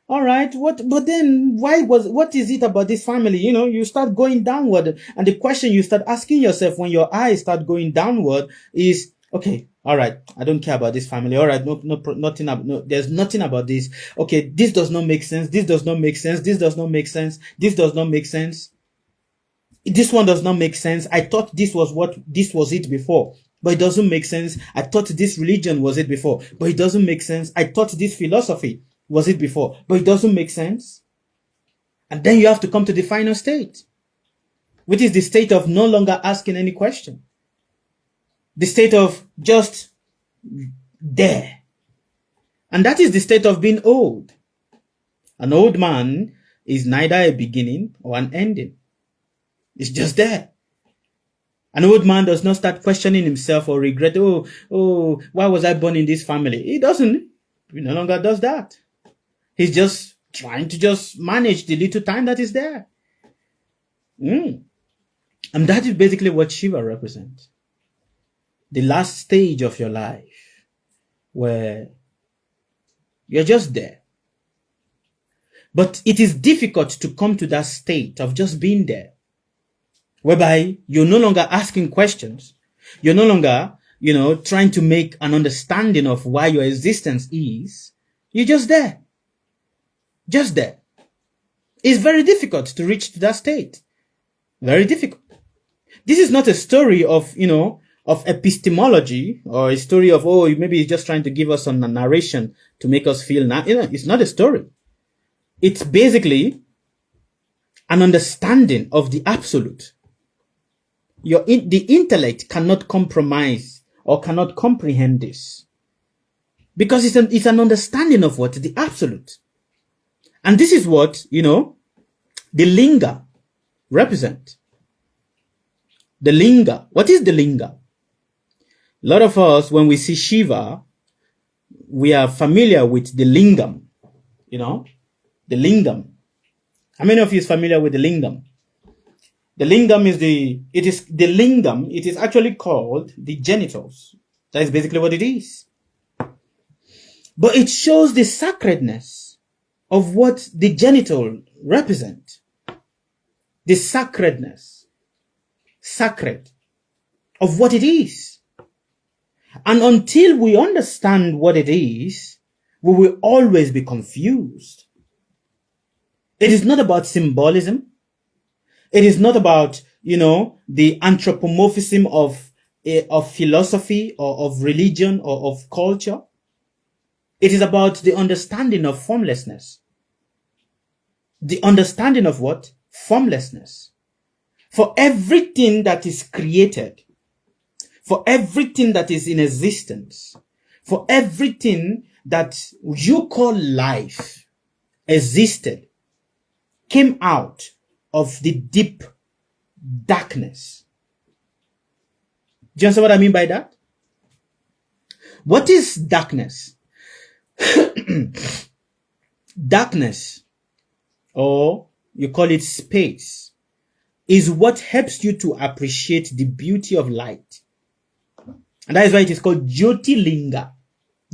All right. But then what is it about this family? You start going downward. And the question you start asking yourself when your eyes start going downward is, okay, all right, I don't care about this family. All right, nothing, there's nothing about this. Okay, this does not make sense. This does not make sense. This does not make sense. This does not make sense. This one does not make sense. I thought this was it before, but it doesn't make sense. I thought this religion was it before, but it doesn't make sense. I thought this philosophy was it before, but it doesn't make sense. And then you have to come to the final state, which is the state of no longer asking any question. The state of just there. And that is the state of being old. An old man is neither a beginning or an ending. It's just there. An old man does not start questioning himself or regret, why was I born in this family? He doesn't. He no longer does that. He's just trying to just manage the little time that is there. And that is basically what Shiva represents. The last stage of your life where you're just there. But it is difficult to come to that state of just being there, whereby you're no longer asking questions. You're no longer, trying to make an understanding of why your existence is. You're just there. Just there. It's very difficult to reach to that state. Very difficult. This is not a story of, of epistemology or a story of, maybe he's just trying to give us some narration to make us feel now. It's not a story. It's basically an understanding of the absolute. The intellect cannot compromise or cannot comprehend this, because it's an understanding of what? The absolute. And this is what, the linga represent. The linga. What is the linga? A lot of us, when we see Shiva, we are familiar with the lingam. The lingam. How many of you is familiar with the lingam? The lingam is it is actually called the genitals. That is basically what it is. But it shows the sacredness of what the genital represent. The sacredness. Sacred of what it is. And until we understand what it is, we will always be confused. It is not about symbolism. It is not about, the anthropomorphism of philosophy or of religion or of culture. It is about the understanding of formlessness. The understanding of what? Formlessness. For everything that is created, for everything that is in existence, for everything that you call life existed, came out of the deep darkness. Do you understand what I mean by that? What is darkness? Darkness, or you call it space, is what helps you to appreciate the beauty of light. And that is why it is called Jyoti Linga.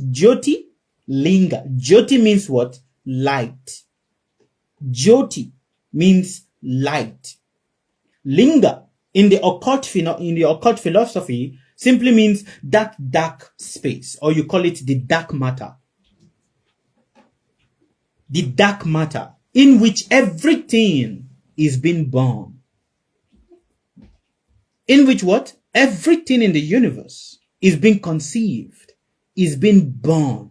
Jyoti Linga. Jyoti means what? Light. Jyoti means light. Linga in the occult philosophy simply means that dark space, or you call it the dark matter. The dark matter in which everything is being born. In which what? Everything in the universe is being conceived, is being born.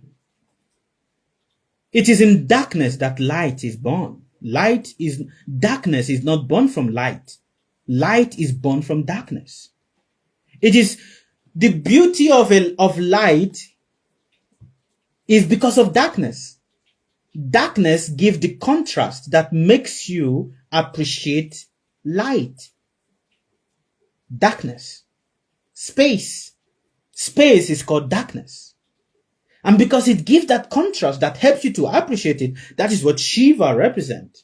It is in darkness that light is born. Darkness is not born from light. Light is born from darkness. It is the beauty of light is because of darkness. Darkness gives the contrast that makes you appreciate light. Darkness. Space. Space is called darkness. And because it gives that contrast that helps you to appreciate it, that is what Shiva represents.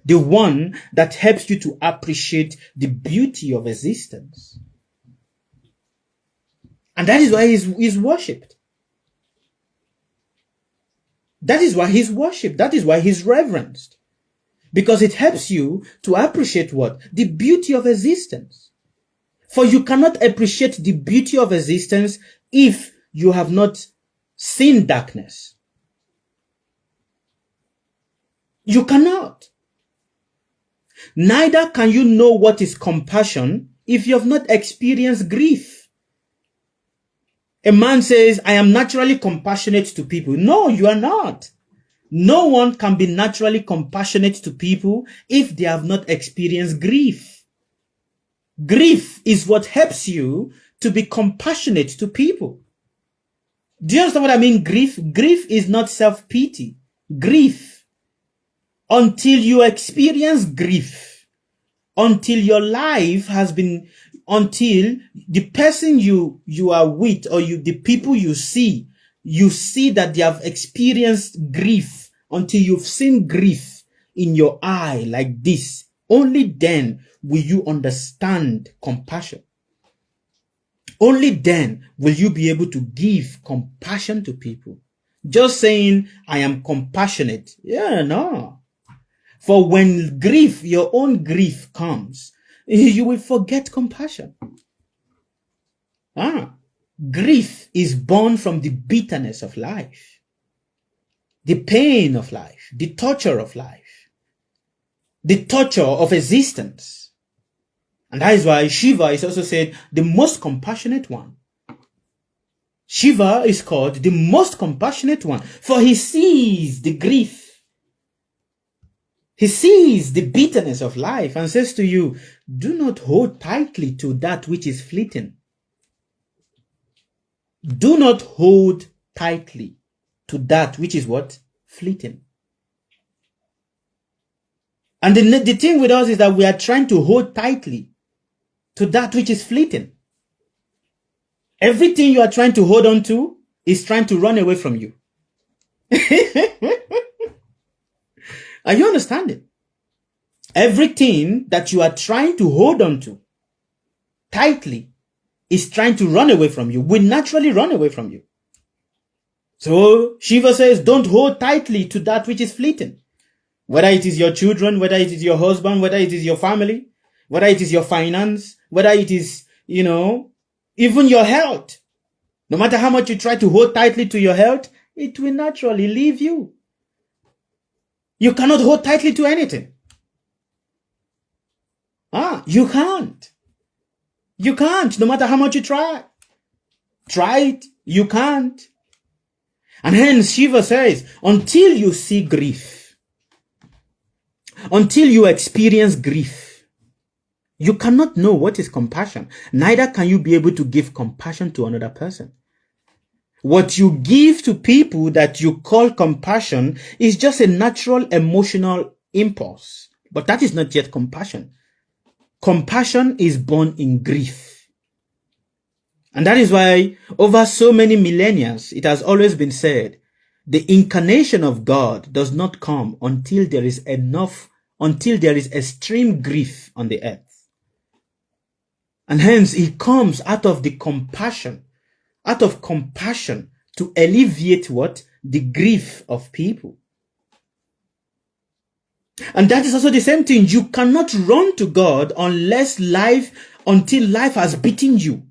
The one that helps you to appreciate the beauty of existence. And that is why he's worshipped. That is why he's worshipped. That is why he's reverenced. Because it helps you to appreciate what? The beauty of existence. For you cannot appreciate the beauty of existence if you have not seen darkness. You cannot. Neither can you know what is compassion if you have not experienced grief. A man says, I am naturally compassionate to people. No, you are not. No one can be naturally compassionate to people if they have not experienced grief. Grief is what helps you to be compassionate to people. Do you understand what I mean? Grief is not self-pity. Grief, until you experience grief, until your life has been, until the person you are with, or the people you see that they have experienced grief, until you've seen grief in your eye like this, only then will you understand compassion. Only then will you be able to give compassion to people. Just saying, I am compassionate. Yeah, no. For when grief, your own grief comes, you will forget compassion. Grief is born from the bitterness of life, the pain of life, the torture of life, the torture of existence. And that is why Shiva is also said the most compassionate one. Shiva is called the most compassionate one, for he sees the grief. He sees the bitterness of life and says to you, do not hold tightly to that which is fleeting. Do not hold tightly to that which is what? Fleeting. And the thing with us is that we are trying to hold tightly to that which is fleeting. Everything you are trying to hold on to is trying to run away from you. Are you understanding? Everything that you are trying to hold on to tightly is trying to run away from you, will naturally run away from you. So Shiva says, don't hold tightly to that which is fleeting. Whether it is your children, whether it is your husband, whether it is your family, whether it is your finance, whether it is, even your health. No matter how much you try to hold tightly to your health, it will naturally leave you. You cannot hold tightly to anything. You can't. You can't, no matter how much you try. Try it, you can't. And hence Shiva says, until you see grief, until you experience grief, you cannot know what is compassion. Neither can you be able to give compassion to another person. What you give to people that you call compassion is just a natural emotional impulse, But that is not yet compassion. Compassion is born in grief. And that is why over so many millennia, it has always been said, the incarnation of God does not come until there is extreme grief on the earth. And hence he comes out of compassion to alleviate what? The grief of people. And that is also the same thing. You cannot run to God until life has beaten you.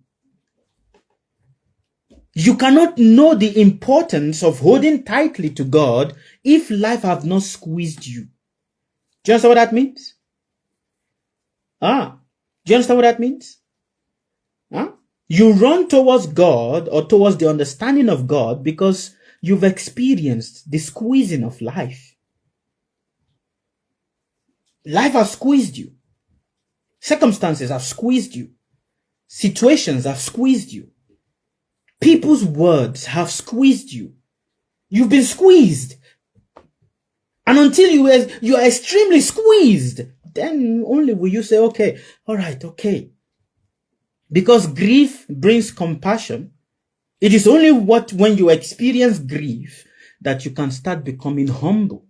You cannot know the importance of holding tightly to God if life have not squeezed you. Do you understand what that means? Do you understand what that means? You run towards God or towards the understanding of God because you've experienced the squeezing of life. Life has squeezed you. Circumstances have squeezed you. Situations have squeezed you. People's words have squeezed you. You've been squeezed. And until you are extremely squeezed, then only will you say, okay, all right, okay. Because grief brings compassion. It is only when you experience grief that you can start becoming humble.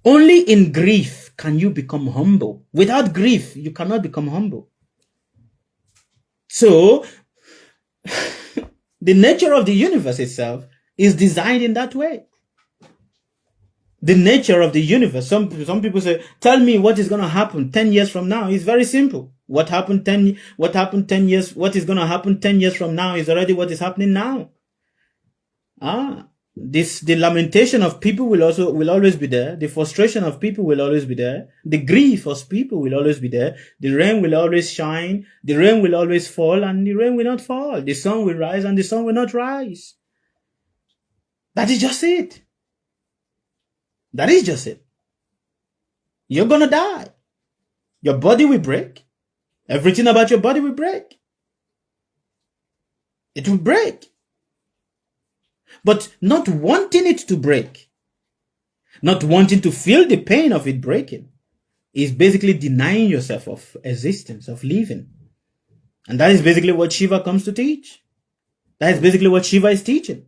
Only in grief can you become humble. Without grief, you cannot become humble. So, the nature of the universe itself is designed in that way. The nature of the universe. Some people say, tell me what is going to happen 10 years from now. It's very simple. What happened 10 years, what is going to happen 10 years from now is already what is happening now. The lamentation of people will always be there. The frustration of people will always be there. The grief of people will always be there. The rain will always shine. The rain will always fall, and the rain will not fall. The sun will rise, and the sun will not rise. That is just it. That is just it. You're gonna die. Your body will break. Everything about your body will break. It will break. But not wanting it to break, not wanting to feel the pain of it breaking, is basically denying yourself of existence, of living. And that is basically what Shiva comes to teach. That is basically what Shiva is teaching.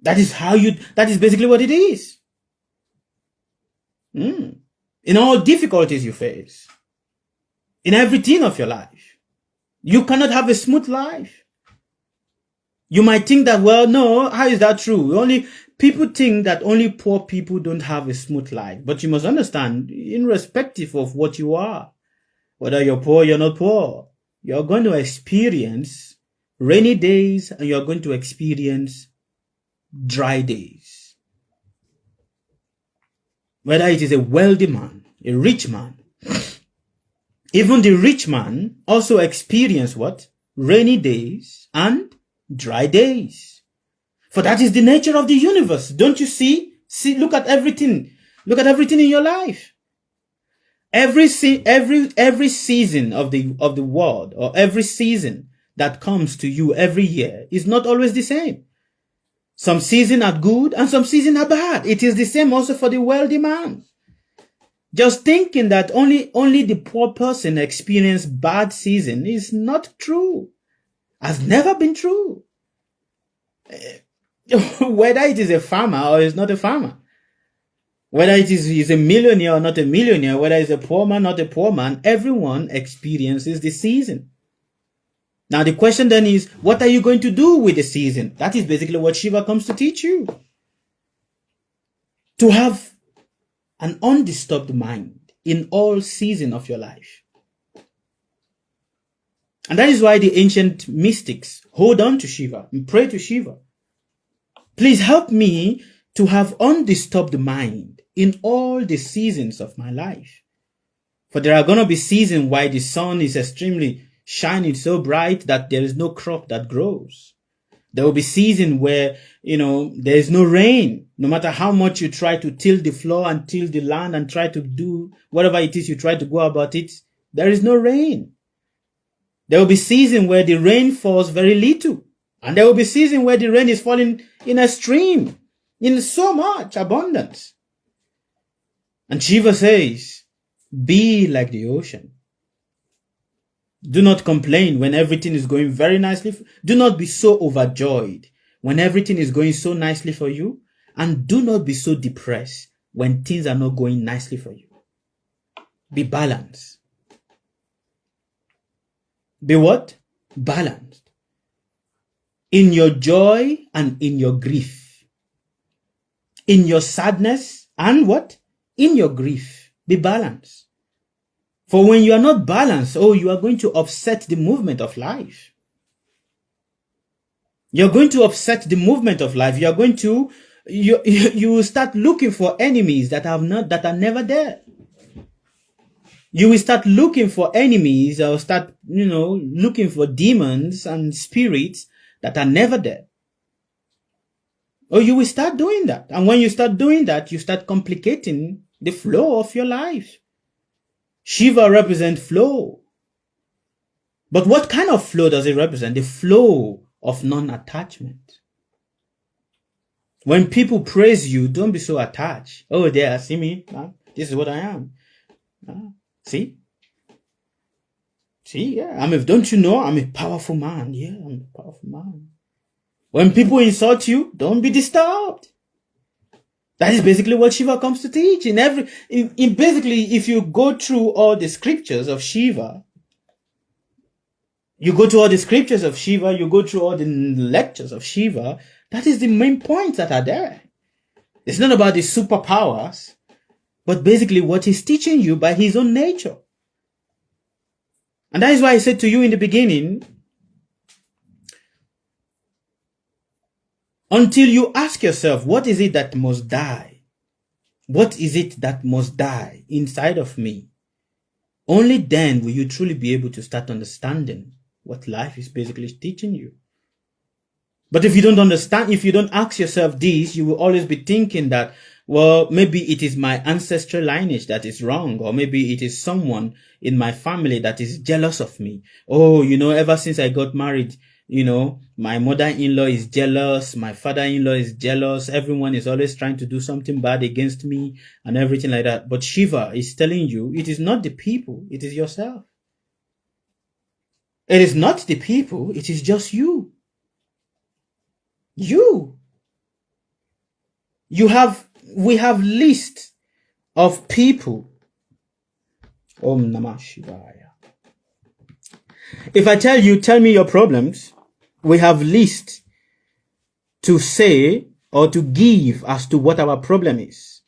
That is basically what it is. In all difficulties you face, in everything of your life, you cannot have a smooth life. You might think that, well, no, how is that true? People think that only poor people don't have a smooth life. But you must understand, irrespective of what you are, whether you're poor or you're not poor, you're going to experience rainy days and you're going to experience dry days. Whether it is a wealthy man, a rich man, even the rich man also experience what? Rainy days and dry days. For that is the nature of the universe. Don't you see? Look at everything. Look at everything in your life. Every season of the world, or every season that comes to you every year, is not always the same. Some seasons are good and some seasons are bad. It is the same also for the wealthy man. Just thinking that only the poor person experience bad season is not true. Has never been true. Whether it is a farmer or is not a farmer, whether it is a millionaire or not a millionaire, whether it's a poor man or not a poor man, everyone experiences the season. Now the question then is, what are you going to do with the season? That is basically what Shiva comes to teach you. To have an undisturbed mind in all seasons of your life. And that is why the ancient mystics hold on to Shiva and pray to Shiva. Please help me to have undisturbed mind in all the seasons of my life. For there are going to be seasons why the sun is extremely shining so bright that there is no crop that grows. There will be seasons where, there is no rain. No matter how much you try to till the floor and till the land and try to do whatever it is you try to go about it, there is no rain. There will be seasons where the rain falls very little. And there will be seasons where the rain is falling in a stream, in so much abundance. And Shiva says, be like the ocean. Do not complain when everything is going very nicely. Do not be so overjoyed when everything is going so nicely for you. And do not be so depressed when things are not going nicely for you. Be balanced. Be what? Balanced. In your joy and in your grief. In your sadness and what? In your grief. Be balanced. For when you are not balanced, you are going to upset the movement of life. You're going to upset the movement of life. You are going to, you will start looking for enemies that are never there. You will start looking for enemies or start, looking for demons and spirits that are never there. Or you will start doing that. And when you start doing that, you start complicating the flow of your life. Shiva represents flow. But what kind of flow does it represent? The flow of non-attachment. When people praise you, don't be so attached. Oh, there, see me? This is what I am. See? Yeah. Don't you know I'm a powerful man? Yeah, I'm a powerful man. When people insult you, don't be disturbed. That is basically what Shiva comes to teach. Basically, if you go through all the scriptures of Shiva, you go through all the lectures of Shiva, that is the main points that are there. It's not about the superpowers, but basically what he's teaching you by his own nature. And that is why I said to you in the beginning, until you ask yourself, what is it that must die? What is it that must die inside of me? Only then will you truly be able to start understanding what life is basically teaching you. But if you don't understand, if you don't ask yourself this, you will always be thinking that, well, maybe it is my ancestral lineage that is wrong, or maybe it is someone in my family that is jealous of me. Ever since I got married, my mother-in-law is jealous, my father-in-law is jealous, everyone is always trying to do something bad against me and everything like that. But Shiva is telling you, it is not the people, it is yourself. It is not the people, it is just you. We have list of people. Om Namah Shivaya. If I tell me your problems, we have list to say or to give as to what our problem is.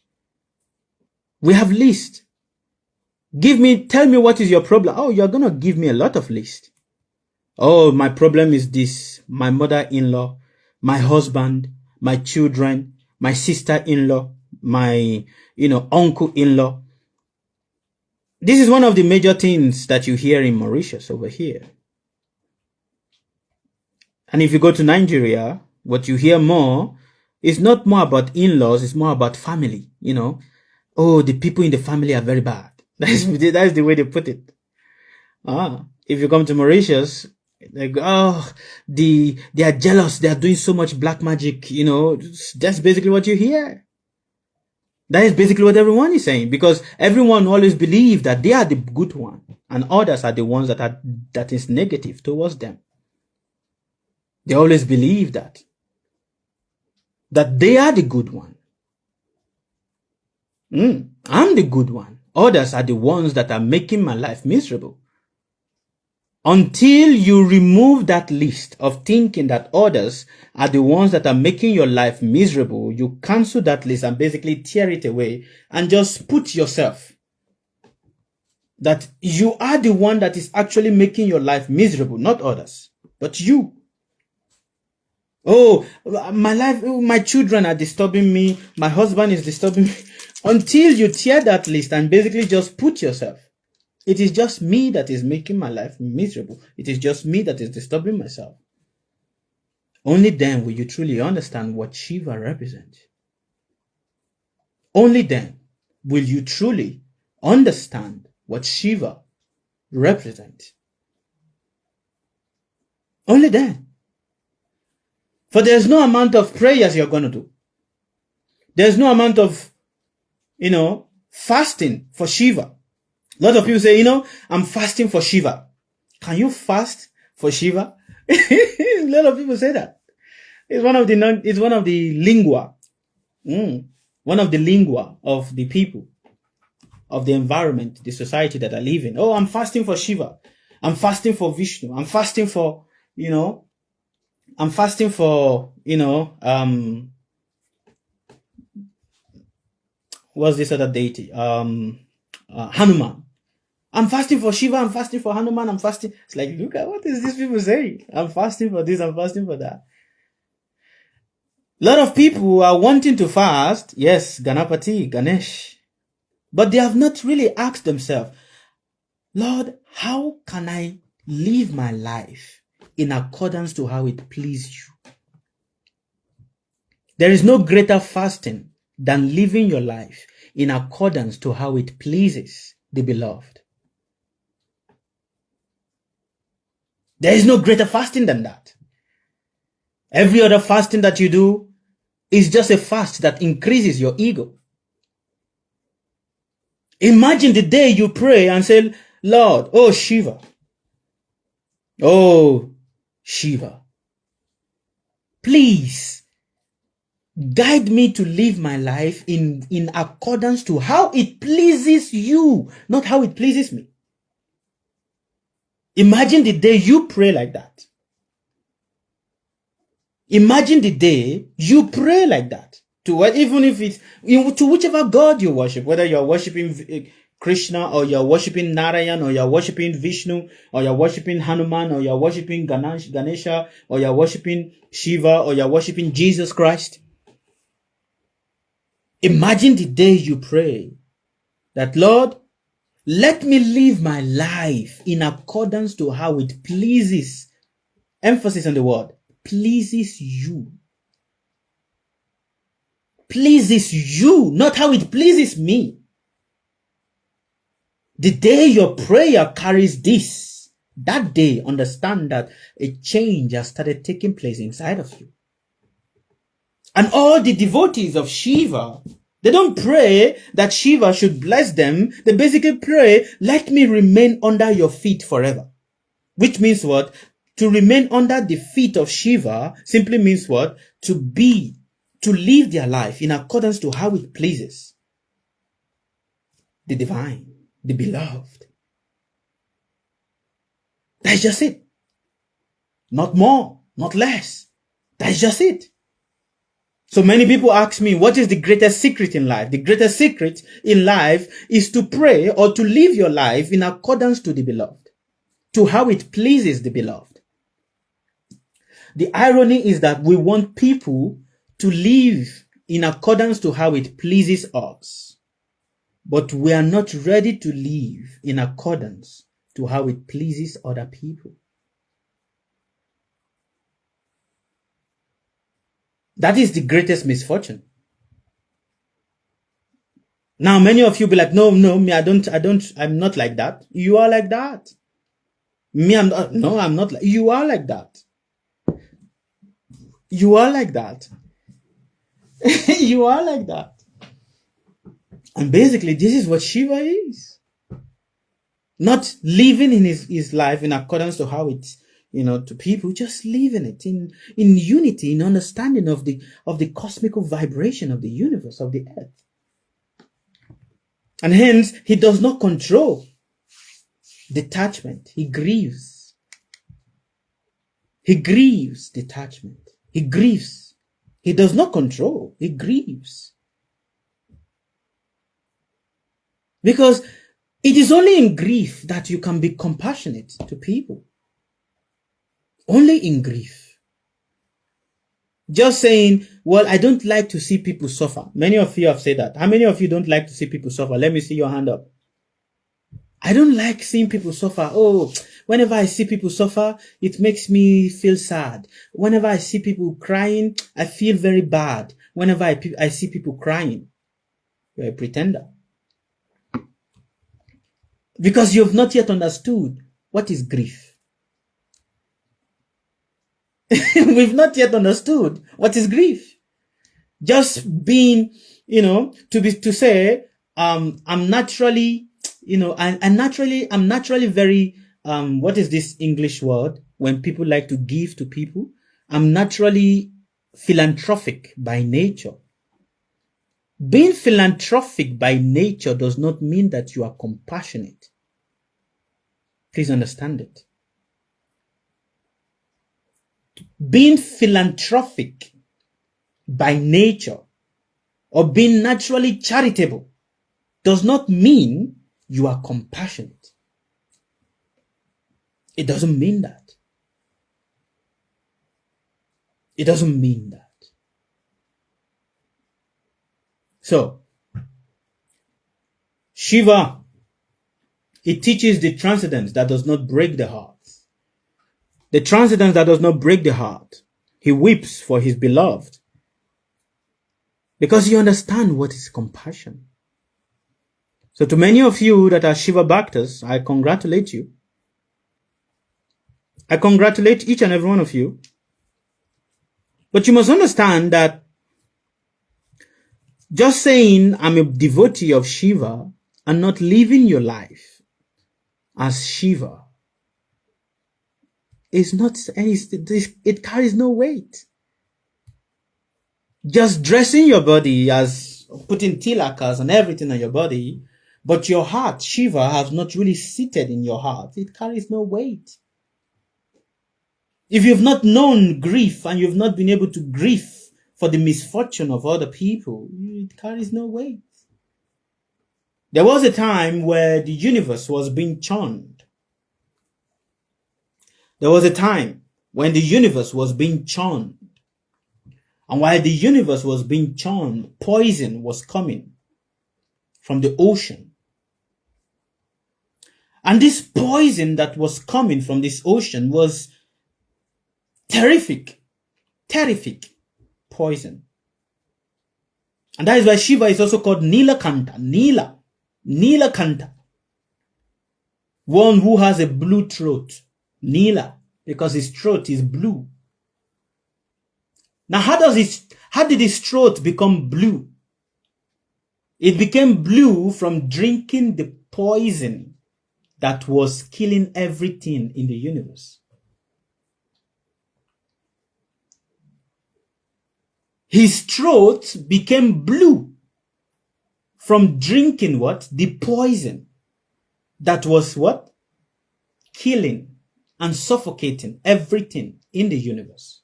We have list. Tell me what is your problem. Oh, you're going to give me a lot of list. Oh, my problem is this. My mother-in-law, my husband, my children, my sister-in-law, my, uncle-in-law. This is one of the major things that you hear in Mauritius over here. And if you go to Nigeria, what you hear more is not more about in-laws, it's more about family, Oh, the people in the family are very bad. That is the way they put it. If you come to Mauritius, they go, they are jealous. They are doing so much black magic. That's basically what you hear. That is basically what everyone is saying, because everyone always believes that they are the good one and others are the ones that is negative towards them. They always believe that they are the good one. I'm the good one. Others are the ones that are making my life miserable. Until you remove that list of thinking that others are the ones that are making your life miserable, you cancel that list and basically tear it away and just put yourself that you are the one that is actually making your life miserable, not others, but you. Oh, my children are disturbing me. My husband is disturbing me. Until you tear that list and basically just put yourself, it is just me that is making my life miserable. It is just me that is disturbing myself. Only then will you truly understand what Shiva represents. Only then will you truly understand what Shiva represents. Only then. For there's no amount of prayers you're going to do. There's no amount of, fasting for Shiva. A lot of people say, I'm fasting for Shiva. Can you fast for Shiva? A lot of people say that. It's one of the lingua. One of the lingua of the people, of the environment, the society that I live in. Oh, I'm fasting for Shiva. I'm fasting for Vishnu. I'm fasting for, what's this other deity? Hanuman. I'm fasting for Shiva. I'm fasting for Hanuman. I'm fasting. It's like, look at what is these people saying? I'm fasting for this. I'm fasting for that. A lot of people are wanting to fast. Yes, Ganapati, Ganesh. But they have not really asked themselves, Lord, how can I live my life in accordance to how it pleases you? There is no greater fasting than living your life in accordance to how it pleases the beloved. There is no greater fasting than that. Every other fasting that you do is just a fast that increases your ego. Imagine the day you pray and say, Lord, oh Shiva, please guide me to live my life in accordance to how it pleases you, not how it pleases me. Imagine the day you pray like that. Imagine the day you pray like that. Even if it's to whichever God you worship, whether you're worshiping Krishna, or you're worshiping Narayan, or you're worshiping Vishnu, or you're worshiping Hanuman, or you're worshiping Ganesha, or you're worshiping Shiva, or you're worshiping Jesus Christ. Imagine the day you pray that, Lord, let me live my life in accordance to how it pleases, emphasis on the word, pleases you. Pleases you, not how it pleases me. The day your prayer carries this, that day understand that a change has started taking place inside of you. And all the devotees of Shiva, they don't pray that Shiva should bless them. They basically pray, let me remain under your feet forever. Which means what? To remain under the feet of Shiva simply means what? To live their life in accordance to how it pleases the divine, the beloved. That's just it. Not more, not less. That's just it. So many people ask me, what is the greatest secret in life? The greatest secret in life is to pray or to live your life in accordance to the beloved, to how it pleases the beloved. The irony is that we want people to live in accordance to how it pleases us, but we are not ready to live in accordance to how it pleases other people. That is the greatest misfortune. Now, many of you be like, no, me, I'm not like that. You are like that. Me, I'm not like, you are like that. You are like that. You are like that. And basically, this is what Shiva is. Not living in his life in accordance to how it's, to people, just living it in unity, in understanding of the cosmical vibration of the universe, of the earth. And hence, he does not control detachment. He grieves. He grieves detachment. He grieves. He does not control. He grieves. Because it is only in grief that you can be compassionate to people. Only in grief. Just saying, well, I don't like to see people suffer. Many of you have said that. How many of you don't like to see people suffer? Let me see your hand up. I don't like seeing people suffer. Oh, whenever I see people suffer, it makes me feel sad. Whenever I see people crying, I feel very bad. Whenever I see people crying, you're a pretender. Because you have not yet understood what is grief. We've not yet understood what is grief. Just being, to say, I'm naturally, I'm naturally very, what is this English word when people like to give to people? I'm naturally philanthropic by nature. Being philanthropic by nature does not mean that you are compassionate. Please understand it. Being philanthropic by nature or being naturally charitable does not mean you are compassionate. It doesn't mean that. It doesn't mean that. So, Shiva, it teaches the transcendence that does not break the heart. The transcendence that does not break the heart. He weeps for his beloved because you understand what is compassion. So to many of you that are Shiva Bhaktas, I congratulate you. I congratulate each and every one of you. But you must understand that just saying I'm a devotee of Shiva and not living your life as Shiva is not any, it carries no weight. Just dressing your body as putting tilakas and everything on your body, but your heart, Shiva, has not really seated in your heart. It carries no weight. If you've not known grief and you've not been able to grieve for the misfortune of other people, it carries no weight. There was a time where the universe was being churned. There was a time when the universe was being churned. And while the universe was being churned, poison was coming from the ocean. And this poison that was coming from this ocean was terrific poison. And that is why Shiva is also called Nilakanta. Nilakanta. One who has a blue throat. Nila, because his throat is blue. Now, how did his throat become blue? It became blue from drinking the poison that was killing everything in the universe. His throat became blue from drinking what? The poison that was what? Killing and suffocating everything in the universe.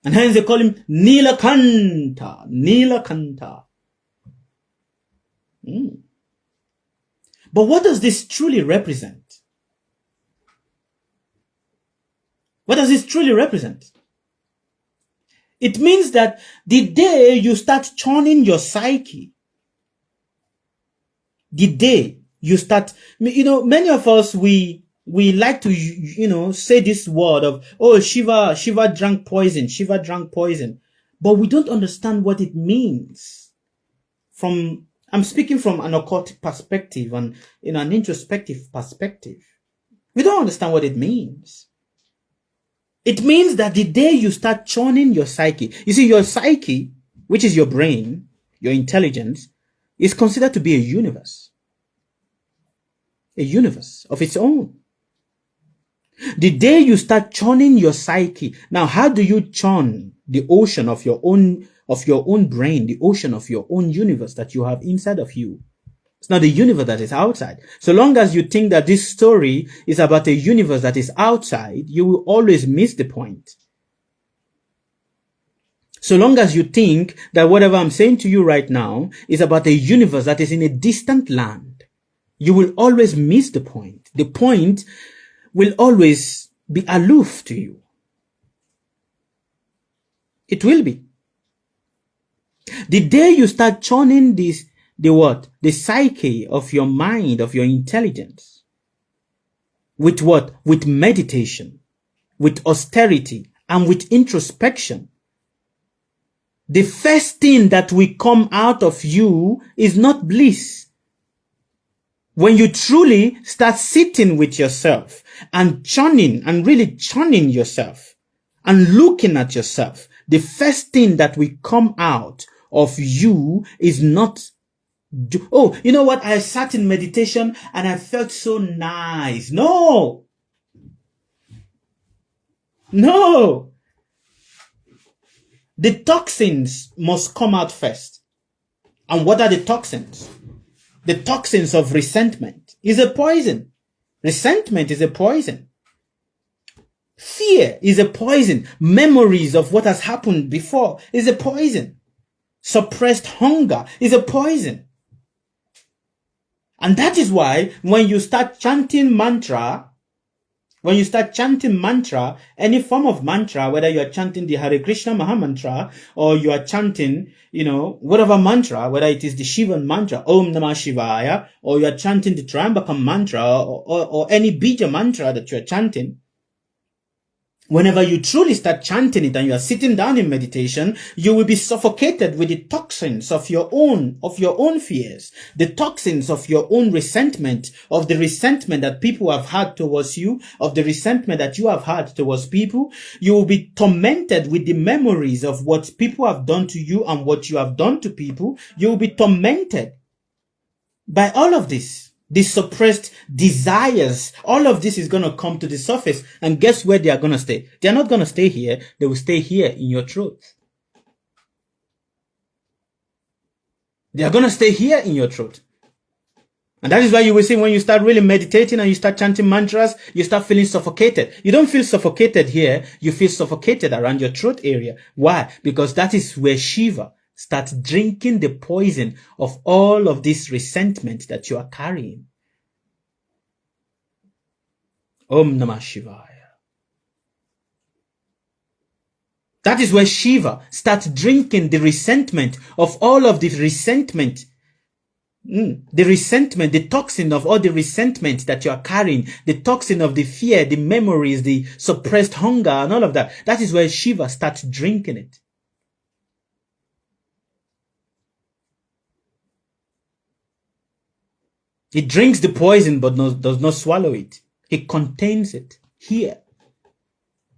And hence they call him Nilakanta. Nilakanta. But what does this truly represent? What does this truly represent? It means that the day you start churning your psyche, the day you start, many of us, we like to, say this word of, oh, Shiva drank poison, Shiva drank poison. But we don't understand what it means. I'm speaking from an occultic perspective and, an introspective perspective. We don't understand what it means. It means that the day you start churning your psyche, you see, your psyche, which is your brain, your intelligence, is considered to be a universe of its own. The day you start churning your psyche, now how do you churn the ocean of your own brain, the ocean of your own universe that you have inside of you? It's not the universe that is outside. So long as you think that this story is about a universe that is outside, you will always miss the point. So long as you think that whatever I'm saying to you right now is about a universe that is in a distant land, you will always miss the point. The point will always be aloof to you. It will be. The day you start churning the psyche of your mind, of your intelligence, with what? With meditation, with austerity, and with introspection. The first thing that will come out of you is not bliss. When you truly start sitting with yourself and really churning yourself and looking at yourself, the first thing that will come out of you is not Oh, you know what? I sat in meditation and I felt so nice. No. No. The toxins must come out first. And what are the toxins? The toxins of resentment is a poison. Resentment is a poison. Fear is a poison. Memories of what has happened before is a poison. Suppressed hunger is a poison. And that is why when you start chanting mantra, any form of mantra, whether you are chanting the Hare Krishna Maha Mantra or you are chanting, whatever mantra, whether it is the Shiva mantra, Om Namah Shivaya, or you are chanting the Triambakam mantra or any Bija mantra that you are chanting, whenever you truly start chanting it and you are sitting down in meditation, you will be suffocated with the toxins of your own fears, the toxins of your own resentment, of the resentment that people have had towards you, of the resentment that you have had towards people. You will be tormented with the memories of what people have done to you and what you have done to people. You will be tormented by all of this. The suppressed desires, all of this is going to come to the surface. And guess where they are going to stay? They are not going to stay here. They will stay here in your throat. They are going to stay here in your throat. And that is why you will see when you start really meditating and you start chanting mantras, you start feeling suffocated. You don't feel suffocated here. You feel suffocated around your throat area. Why? Because that is where Shiva starts drinking the poison of all of this resentment that you are carrying. Om Namah Shivaya. That is where Shiva starts drinking the resentment of all of the resentment. The resentment, the toxin of all the resentment that you are carrying, the toxin of the fear, the memories, the suppressed hunger and all of that. That is where Shiva starts drinking it. He drinks the poison but does not swallow it. He contains it here.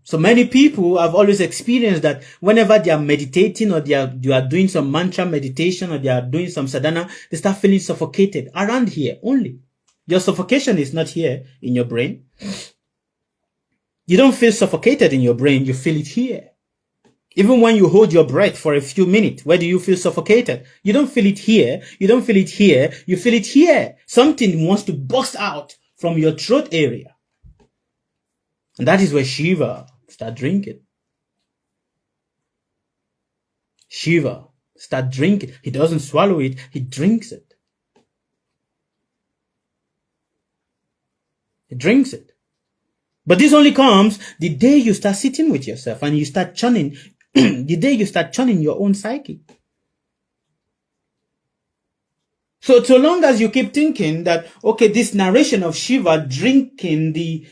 So many people have always experienced that whenever they are meditating or they are doing some mantra meditation or they are doing some sadhana, they start feeling suffocated around here only. Your suffocation is not here in your brain. You don't feel suffocated in your brain, you feel it here. Even when you hold your breath for a few minutes, where do you feel suffocated? You don't feel it here. You don't feel it here. You feel it here. Something wants to burst out from your throat area. And that is where Shiva start drinking. Shiva start drinking. He doesn't swallow it. He drinks it. He drinks it. But this only comes the day you start sitting with yourself and you start churning. The day you start churning your own psyche. So long as you keep thinking that, okay, this narration of Shiva drinking the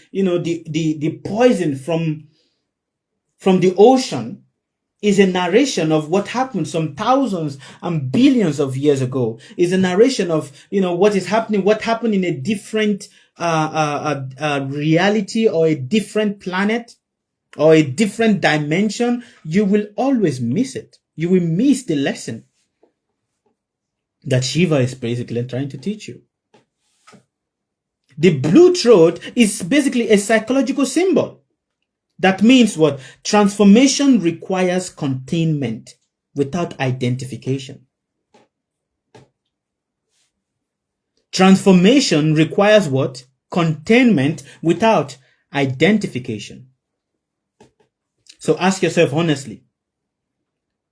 poison from the ocean is a narration of what happened some thousands and billions of years ago. Is a narration of, what is happening, what happened in a different reality or a different planet or a different dimension. You will always miss it. You will miss the lesson that Shiva is basically trying to teach you. The blue throat is basically a psychological symbol. That means what? Transformation requires containment without identification. Transformation requires what? Containment without identification. So ask yourself honestly,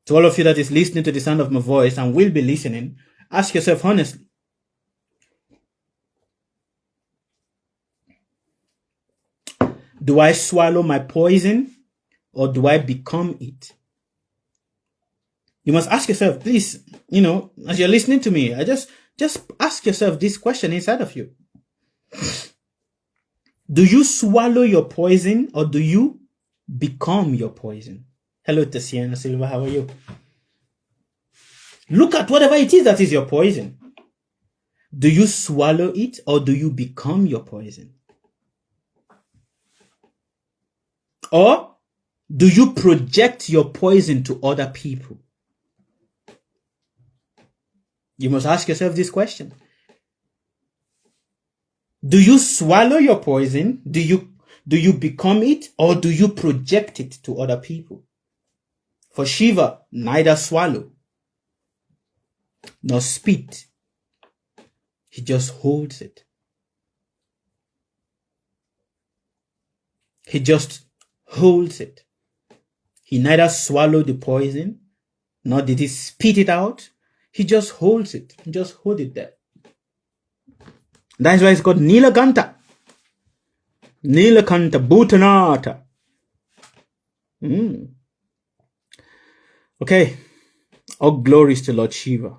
to all of you that is listening to the sound of my voice and will be listening, ask yourself honestly, do I swallow my poison or do I become it? You must ask yourself, please, as you're listening to me, just ask yourself this question inside of you. Do you swallow your poison or do you become your poison? Hello, Tessiana Silva, how are you? Look at whatever it is that is your poison. Do you swallow it or do you become your poison? Or do you project your poison to other people? You must ask yourself this question. Do you swallow your poison? Do you become it, or do you project it to other people? For Shiva, neither swallow nor spit. He just holds it. He just holds it. He neither swallowed the poison, nor did he spit it out. He just holds it. He just holds it there. That's why it's called Nilakanta. Nilakanta Bhutanata. Okay. All glories to Lord Shiva.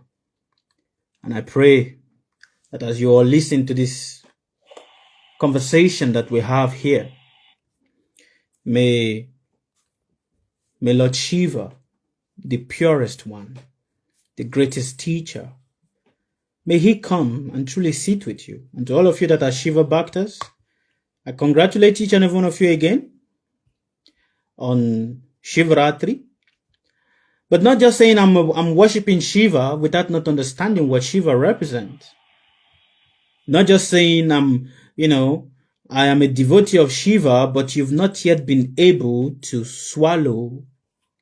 And I pray that as you all listen to this conversation that we have here, may Lord Shiva, the purest one, the greatest teacher, may he come and truly sit with you. And to all of you that are Shiva Bhaktas, I congratulate each and every one of you again on Shivratri. But not just saying I'm worshipping Shiva without not understanding what Shiva represents. Not just saying I am a devotee of Shiva, but you've not yet been able to swallow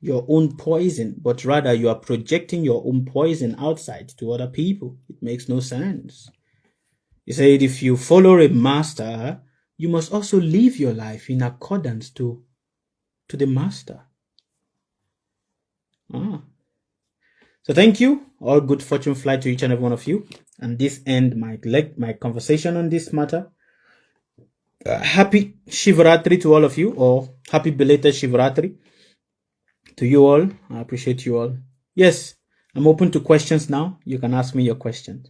your own poison, but rather you are projecting your own poison outside to other people. It makes no sense. He said, if you follow a master, you must also live your life in accordance to the master. So thank you. All good fortune fly to each and every one of you. And this end my conversation on this matter. Happy Shivratri to all of you, or happy belated Shivratri to you all. I appreciate you all. Yes, I'm open to questions now. You can ask me your questions.